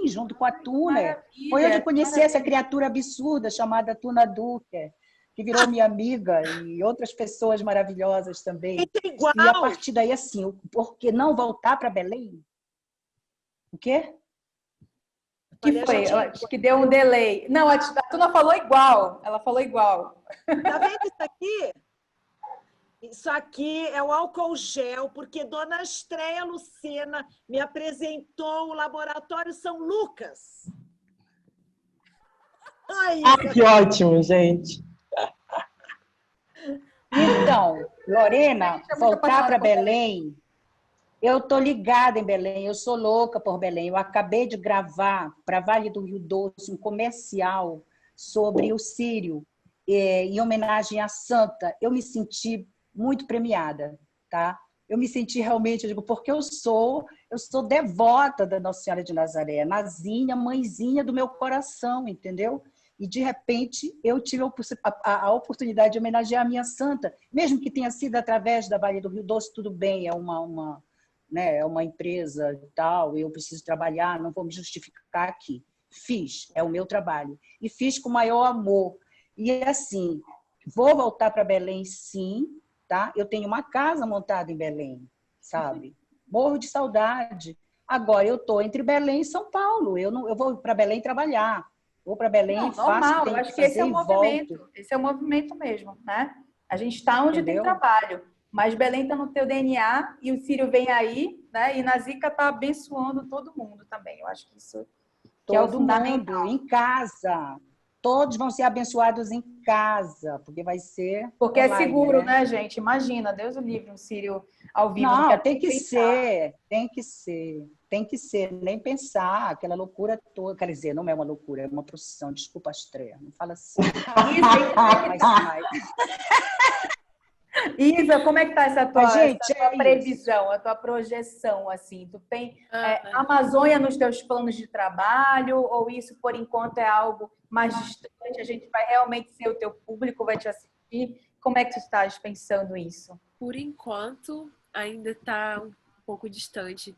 junto com a Tuna. Foi onde eu conheci essa criatura absurda chamada Tuna Duque. que virou minha amiga, e outras pessoas maravilhosas também. É igual. E a partir daí, assim, por que não voltar para Belém? O quê? Que Olha, a foi? gente- Ela acho que deu um delay. Não, a Tuna falou igual. Ela falou igual. Tá vendo isso aqui? Isso aqui é o álcool gel, porque Dona Estréia Lucena me apresentou o Laboratório São Lucas. Ai, Ah, que ótimo, gente. Então, Lorena, A gente é muito voltar apaixonada para por Belém. Belém, eu tô ligada em Belém, eu sou louca por Belém. Eu acabei de gravar para Vale do Rio Doce um comercial sobre o Sírio, em homenagem à Santa. Eu me senti muito premiada, tá? Eu me senti realmente, eu digo, porque eu sou devota da Nossa Senhora de Nazaré, Nazinha, mãezinha do meu coração, entendeu? E, de repente, eu tive a oportunidade de homenagear a minha santa, mesmo que tenha sido através da Vale do Rio Doce, tudo bem, né, é uma empresa e tal, eu preciso trabalhar, não vou me justificar aqui. Fiz, é o meu trabalho. E fiz com o maior amor. E, assim, vou voltar para Belém, sim, tá? Eu tenho uma casa montada em Belém, sabe? Morro de saudade. Agora, eu estou entre Belém e São Paulo. Eu vou para Belém trabalhar. Vou para Belém, Não, faço o que normal. Eu tenho acho que que esse é fazer o e volto. movimento. Esse é o movimento mesmo, né? A gente está onde tem Entendeu? trabalho. Mas Belém está no teu DNA e o Círio vem aí, né? E Nazica está abençoando todo mundo também. Eu acho que isso que é o Todo fundamental. mundo, em casa. Todos vão ser abençoados em casa, porque vai ser Porque é online, seguro, né? né, gente? Imagina, Deus o livre, um Círio ao vivo. Não Não, quero tem nem que pensar. ser, tem que ser, tem que ser, nem pensar, aquela loucura toda. Quer dizer, não é uma loucura, é uma procissão. Desculpa, Astrea, não fala assim. Mas, Isa, como é que tá essa mas, tua gente, é isso. previsão, a tua projeção, assim? Tu tem Amazônia nos teus planos de trabalho ou isso, por enquanto, é algo mais distante? A gente vai realmente ser o teu público, vai te assistir? Como é que tu estás pensando isso? Por enquanto, ainda está um pouco distante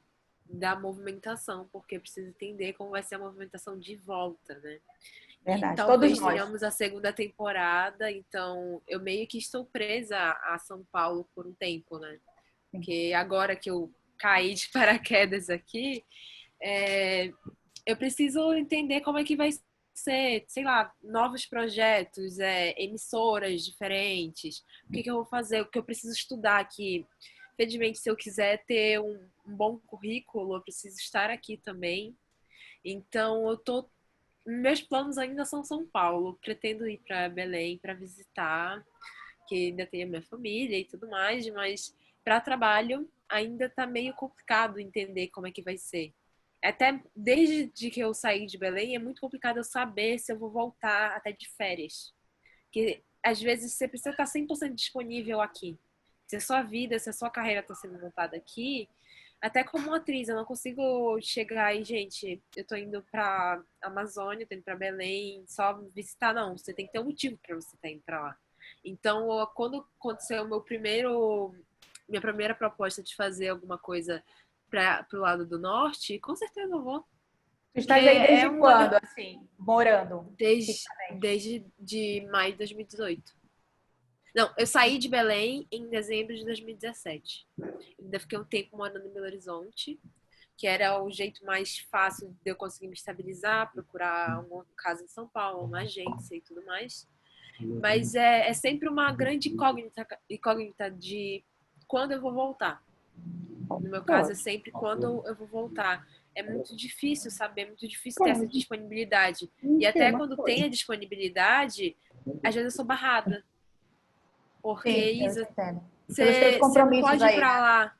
da movimentação, porque precisa entender como vai ser a movimentação de volta, né? Verdade, E talvez todos nós. tenhamos a segunda temporada, então eu meio que estou presa a São Paulo por um tempo, né? Porque agora que eu caí de paraquedas aqui, eu preciso entender como é que vai ser, sei lá, novos projetos, emissoras diferentes, o que eu vou fazer, o que eu preciso estudar aqui. Infelizmente, se eu quiser ter um bom currículo, eu preciso estar aqui também. Então, meus planos ainda são São Paulo. Pretendo ir para Belém para visitar, que ainda tenho a minha família e tudo mais, mas para trabalho ainda tá meio complicado entender como é que vai ser. Até desde que eu saí de Belém, é muito complicado eu saber se eu vou voltar até de férias. Porque às vezes você precisa estar 100% disponível aqui. Se a sua vida, se a sua carreira está sendo montada aqui, até como atriz, eu não consigo chegar e, gente, eu tô indo pra Amazônia, tô indo pra Belém, só visitar, não. Você tem que ter um motivo pra você estar indo pra lá. Então, quando aconteceu minha primeira proposta de fazer alguma coisa pro lado do norte, com certeza eu vou. Tu estás aí desde É quando, assim, morando? Desde de maio de 2018. Não, eu saí de Belém em dezembro de 2017. Ainda fiquei um tempo morando em Belo Horizonte, que era o jeito mais fácil de eu conseguir me estabilizar, procurar uma casa em São Paulo, uma agência e tudo mais. Mas é sempre uma grande incógnita de quando eu vou voltar. No meu caso, é sempre quando eu vou voltar. É muito difícil saber, é muito difícil ter essa disponibilidade. E até quando tem a disponibilidade, às vezes eu sou barrada. Porque, Sim, eu Isa, entendo. Pelos teus você não compromissos pode ir aí, pra né? lá.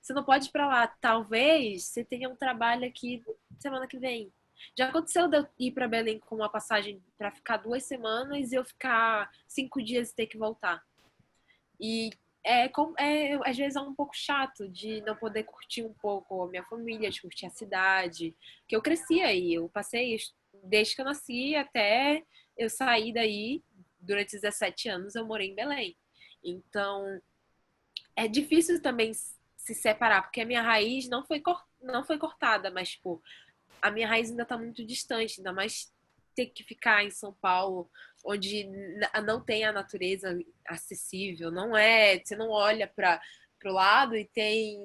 Você não pode ir pra lá. Talvez você tenha um trabalho aqui semana que vem. Já aconteceu de eu ir pra Belém com uma passagem pra ficar 2 semanas e eu ficar 5 dias e ter que voltar. E às vezes é um pouco chato de não poder curtir um pouco a minha família, de curtir a cidade. Que eu cresci aí. Eu passei desde que eu nasci até eu sair daí. Durante 17 anos eu morei em Belém. Então, é difícil também se separar, porque a minha raiz não foi cortada, mas, tipo, a minha raiz ainda tá muito distante, ainda mais ter que ficar em São Paulo, onde não tem a natureza acessível, não é, você não olha para o lado e tem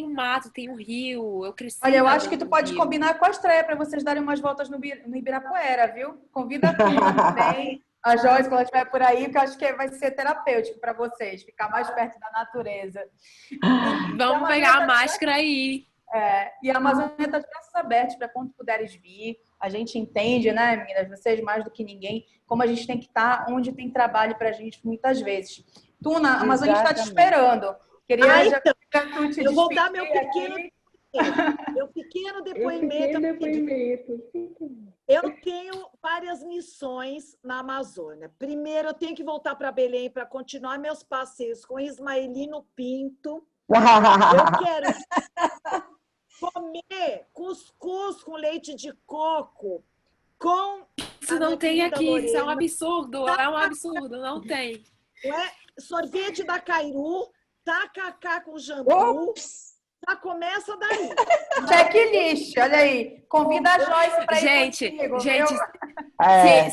um mato, tem um rio, eu cresci Olha, eu acho nadando que tu no pode rio. combinar com a estreia para vocês darem umas voltas no Ibirapuera, viu? Convida a Tuna também, a Joyce, quando ela estiver por aí, que eu acho que vai ser terapêutico para vocês, ficar mais perto da natureza. Vamos pegar a máscara aí. E a Amazônia está de braços abertos para quando puderes vir. A gente entende, né, meninas, vocês mais do que ninguém, como a gente tem que estar onde tem trabalho para a gente muitas vezes. Tuna, a Amazônia está te esperando. Queria então, tu te eu vou dar meu despedir pequeno depoimento. Eu tenho várias missões na Amazônia. Primeiro, eu tenho que voltar para Belém para continuar meus passeios com Ismaelino Pinto. Eu quero comer cuscuz com leite de coco com Isso não tem aqui, isso é um absurdo, não tem. Sorvete da Cairu, tacacá com jambu. Já começa daí. Checklist, olha aí. Convida a Joyce para ir Gente, comigo,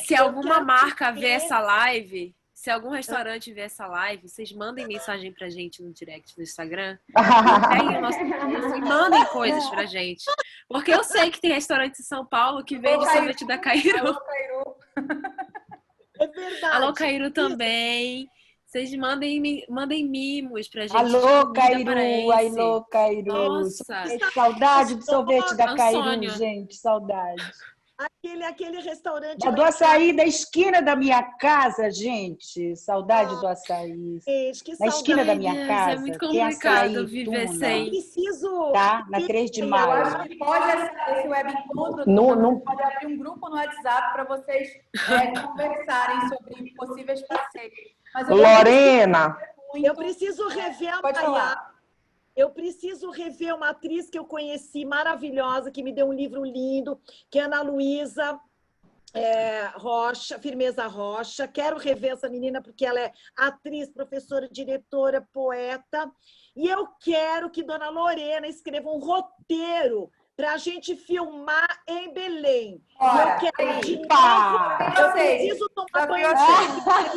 se alguma marca ver essa live, se algum restaurante ver essa live, vocês mandem mensagem pra gente no direct do Instagram. Peguem o nosso endereço e mandem coisas pra gente. Porque eu sei que tem restaurante em São Paulo que vende sorvete da Cairu. É verdade. Alô, Cairu também. Vocês mandem mimos pra gente. Alô, Cairu. Nossa. Saudade do sorvete da Cairu, gente. Saudade. Aquele restaurante... Do açaí da esquina da minha casa, gente. Saudade do açaí. Gente, que na saudade. esquina da minha casa. É muito complicado viver sem. Preciso... Tá? Na 3 de maio. Eu acho que pode esse web encontro, pode abrir um grupo no WhatsApp para vocês conversarem sobre possíveis passeios. Lorena! Eu preciso rever a Maiá. Eu preciso rever uma atriz que eu conheci, maravilhosa, que me deu um livro lindo, que é Ana Luísa Rocha, Firmeza Rocha. Quero rever essa menina porque ela é atriz, professora, diretora, poeta. E eu quero que Dona Lorena escreva um roteiro para a gente filmar em Belém. Eu preciso tomar banho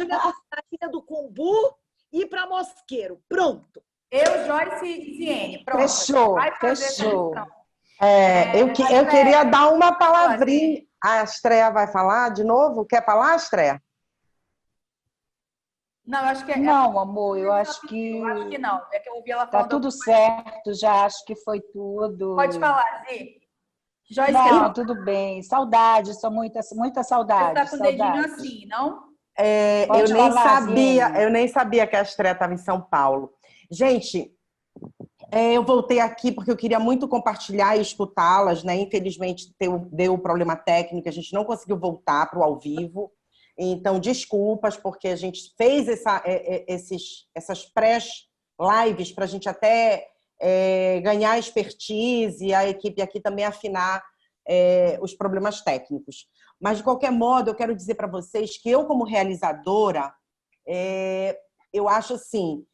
na Ilha do Cumbu e ir para Mosqueiro. Pronto. Eu, Joyce e Ziene. Pronto. Fechou. Eu queria dar uma palavrinha. A Estreia vai falar de novo? Quer falar, Estreia? Não, eu acho que não, amor, eu acho que... Eu acho que não. É que eu ouvi ela falando... Tá tudo certo, já acho que foi tudo. Pode falar, Zi. Joyce, não, tudo bem. Saudade, só muita saudade. Você tá com o dedinho assim, não? Eu nem sabia que a Estreia estava em São Paulo. Gente, eu voltei aqui porque eu queria muito compartilhar e escutá-las, né? Infelizmente, deu problema técnico, a gente não conseguiu voltar para o ao vivo. Então, desculpas, porque a gente fez essas pré-lives para a gente até ganhar expertise e a equipe aqui também afinar os problemas técnicos. Mas, de qualquer modo, eu quero dizer para vocês que eu, como realizadora, eu acho assim,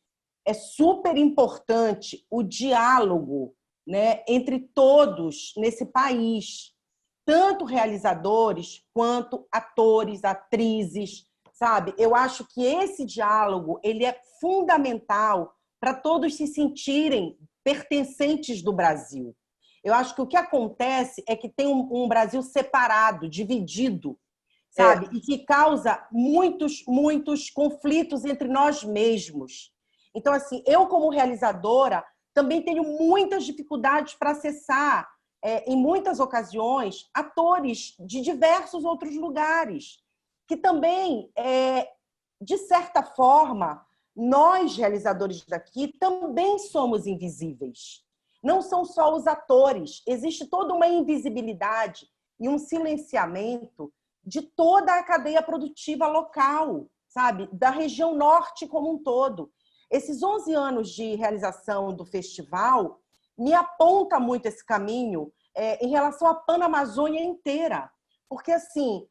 é super importante o diálogo, né, entre todos nesse país, tanto realizadores quanto atores, atrizes, sabe? Eu acho que esse diálogo ele é fundamental para todos se sentirem pertencentes do Brasil. Eu acho que o que acontece é que tem um Brasil separado, dividido, sabe? E que causa muitos conflitos entre nós mesmos. Então, assim, eu como realizadora também tenho muitas dificuldades para acessar, em muitas ocasiões, atores de diversos outros lugares, que também, de certa forma, nós, realizadores daqui, também somos invisíveis. Não são só os atores, existe toda uma invisibilidade e um silenciamento de toda a cadeia produtiva local, sabe? Da região norte como um todo. Esses 11 anos de realização do festival me aponta muito esse caminho em relação à Panamazônia inteira. Porque, assim,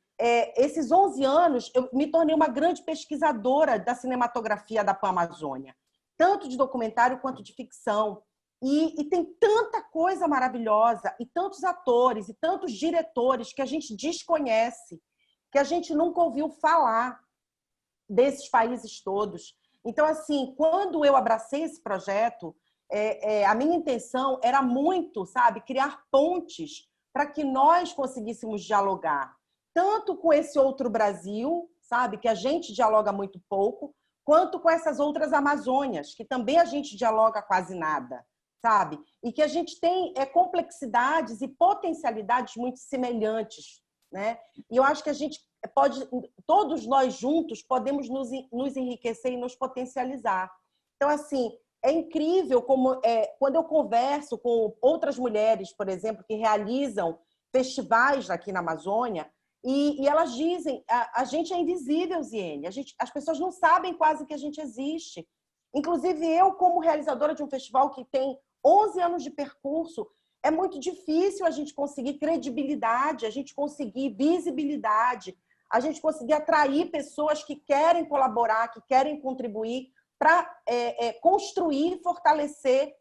esses 11 anos eu me tornei uma grande pesquisadora da cinematografia da Panamazônia, tanto de documentário quanto de ficção. E tem tanta coisa maravilhosa, e tantos atores, e tantos diretores que a gente desconhece, que a gente nunca ouviu falar desses países todos. Então, assim, quando eu abracei esse projeto, a minha intenção era muito, sabe, criar pontes para que nós conseguíssemos dialogar, tanto com esse outro Brasil, sabe, que a gente dialoga muito pouco, quanto com essas outras Amazônias, que também a gente dialoga quase nada, sabe? E que a gente tem complexidades e potencialidades muito semelhantes, né? E eu acho que a gente pode, todos nós juntos, podemos nos enriquecer e nos potencializar. Então, assim, é incrível como, quando eu converso com outras mulheres, por exemplo, que realizam festivais aqui na Amazônia, e elas dizem, a gente é invisível, Ziene, as pessoas não sabem quase que a gente existe. Inclusive, eu, como realizadora de um festival que tem 11 anos de percurso, é muito difícil a gente conseguir credibilidade, a gente conseguir visibilidade, a gente conseguir atrair pessoas que querem colaborar, que querem contribuir para construir e fortalecer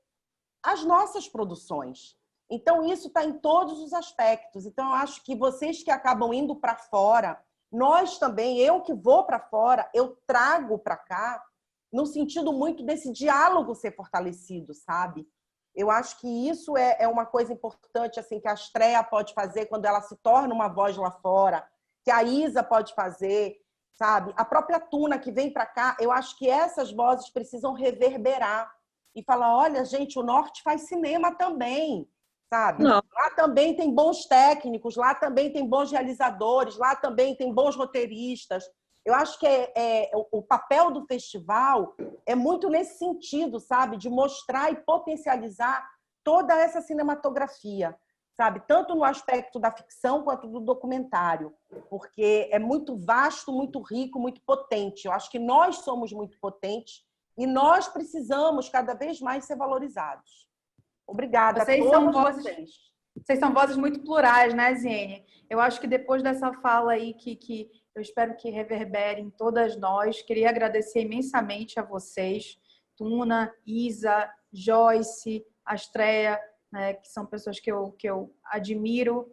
as nossas produções. Então, isso está em todos os aspectos. Então, eu acho que vocês que acabam indo para fora, nós também, eu que vou para fora, eu trago para cá, no sentido muito desse diálogo ser fortalecido, sabe? Eu acho que isso é uma coisa importante assim, que a Astrea pode fazer quando ela se torna uma voz lá fora, que a Isa pode fazer, sabe? A própria Tuna que vem para cá, eu acho que essas vozes precisam reverberar e falar, olha, gente, o Norte faz cinema também, sabe? Não. Lá também tem bons técnicos, lá também tem bons realizadores, lá também tem bons roteiristas. Eu acho que o papel do festival é muito nesse sentido, sabe? De mostrar e potencializar toda essa cinematografia, sabe? Tanto no aspecto da ficção quanto do documentário, porque é muito vasto, muito rico, muito potente. Eu acho que nós somos muito potentes e nós precisamos cada vez mais ser valorizados. Obrigada a todos vocês. Vocês são vozes muito plurais, né, Ziene? Eu acho que depois dessa fala aí que eu espero que reverbere em todas nós, queria agradecer imensamente a vocês, Tuna, Isa, Joyce, Astrea, né, que são pessoas que eu admiro,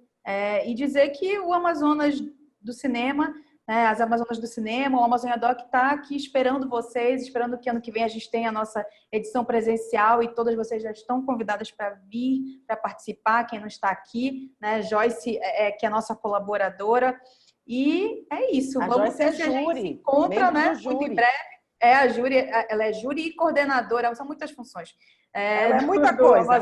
e dizer que o Amazonas do Cinema, né, as Amazonas do Cinema, o Amazônia Doc está aqui esperando vocês, esperando que ano que vem a gente tenha a nossa edição presencial e todas vocês já estão convidadas para vir, para participar, quem não está aqui, né, Joyce, que é a nossa colaboradora, e é isso. A Vamos Joyce ver se a gente se encontra, né, muito em breve. A júri, ela é júri e coordenadora, são muitas funções. Ela é muita coisa,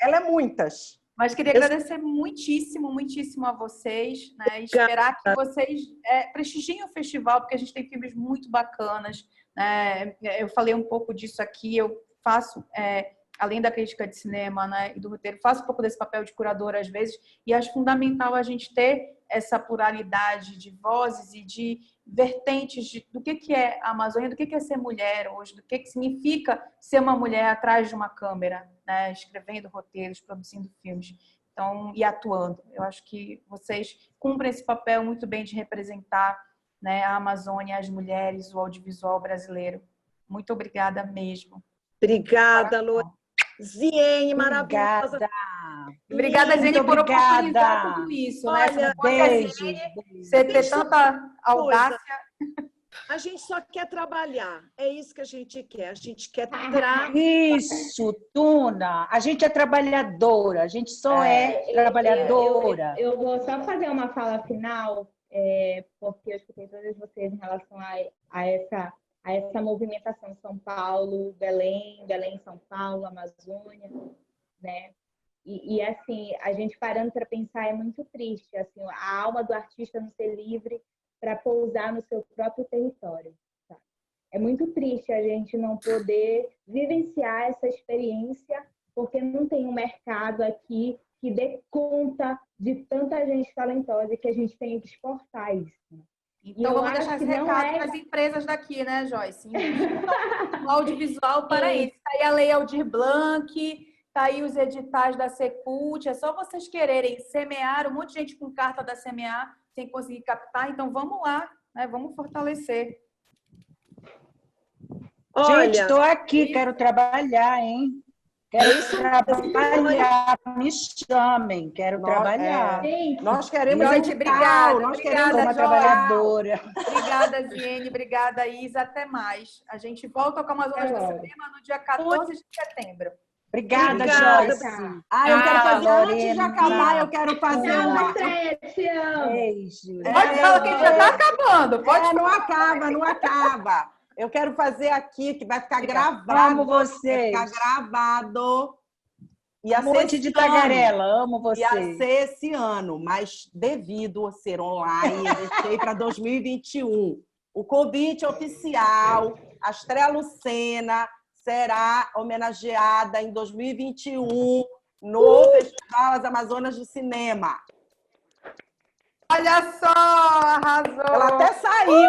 ela é muitas. Mas queria agradecer muitíssimo, muitíssimo a vocês, né? E esperar que vocês prestigiem o festival, porque a gente tem filmes muito bacanas, né? Eu falei um pouco disso aqui, eu faço, além da crítica de cinema, né, e do roteiro, faço um pouco desse papel de curadora às vezes, e acho fundamental a gente ter essa pluralidade de vozes e de vertentes do que é a Amazônia, do que é ser mulher hoje, do que significa ser uma mulher atrás de uma câmera, né, escrevendo roteiros, produzindo filmes, então, e atuando. Eu acho que vocês cumprem esse papel muito bem de representar, né, a Amazônia, as mulheres, o audiovisual brasileiro. Muito obrigada mesmo. Obrigada, Lorena. Ziene, maravilhosa. Obrigada, Ziene, por oportunizar tudo isso, né? Olha, beijo. Você ter tanta audácia. A gente só quer trabalhar. É isso que a gente quer. A gente quer Isso, Tuna. A gente é trabalhadora. A gente só é trabalhadora. Eu vou só fazer uma fala final, porque eu escutei todas vocês em relação a essa movimentação São Paulo, Belém, São Paulo, Amazônia, né? E assim, a gente parando para pensar é muito triste, assim, a alma do artista não ser livre para pousar no seu próprio território. Tá? É muito triste a gente não poder vivenciar essa experiência, porque não tem um mercado aqui que dê conta de tanta gente talentosa que a gente tem que exportar isso. Então, vamos deixar esse recado para as empresas daqui, né, Joyce? O audiovisual paraense. Está aí a Lei Aldir Blanc, está aí os editais da Secult. É só vocês quererem semear, um monte de gente com carta da semear, sem conseguir captar. Então, vamos lá, né? Vamos fortalecer. Olha, gente, estou aqui, quero trabalhar, hein? Quero trabalhar, me chamem, quero trabalhar. Nós queremos Joyce, edital, obrigada, nós obrigada, queremos Sou uma Joyce. trabalhadora. Obrigada, Ziene. Obrigada, Isa. Até mais. A gente volta com a Amazonas do Cinema no dia 14 de setembro. Obrigada, Obrigada. Joyce. Eu quero fazer, antes de Lorena. acabar, eu quero fazer uma... Beijo. Pode falar que já está acabando. Pode não acaba, não acaba. Eu quero fazer aqui, que vai ficar gravado. Amo vocês. Vai ficar gravado. Ia Um ser monte de esse ano. tagarela, amo Ia vocês. ser esse ano, mas devido a ser online, eu deixei para 2021. O convite oficial, a Estreia Lucena será homenageada em 2021 no Festival As Amazonas do Cinema. Olha só, arrasou. Ela até saiu.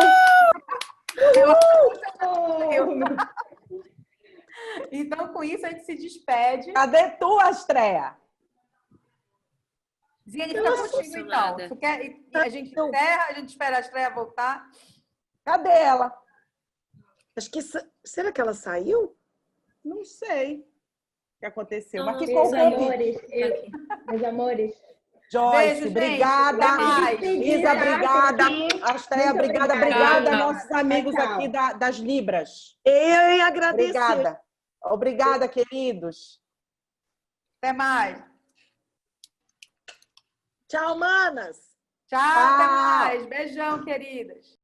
Então, com isso, a gente se despede. Cadê tu, Estreia? Ziane, fica contigo, então. Tu quer... A gente encerra, a gente espera a Estreia voltar. Cadê ela? Acho que... Será que ela saiu? Não sei o que aconteceu, mas Não, ficou meus o convite. Meus amores. Joyce, Beijo, gente. obrigada. Até mais. Isa, obrigada. Estreia, Muito obrigada. obrigada. Obrigada, nossos amigos Tchau. aqui das Libras. Eu ia agradecer. Obrigada. Obrigada, queridos. Até mais. Tchau, manas. Tchau, até mais. Beijão, queridas.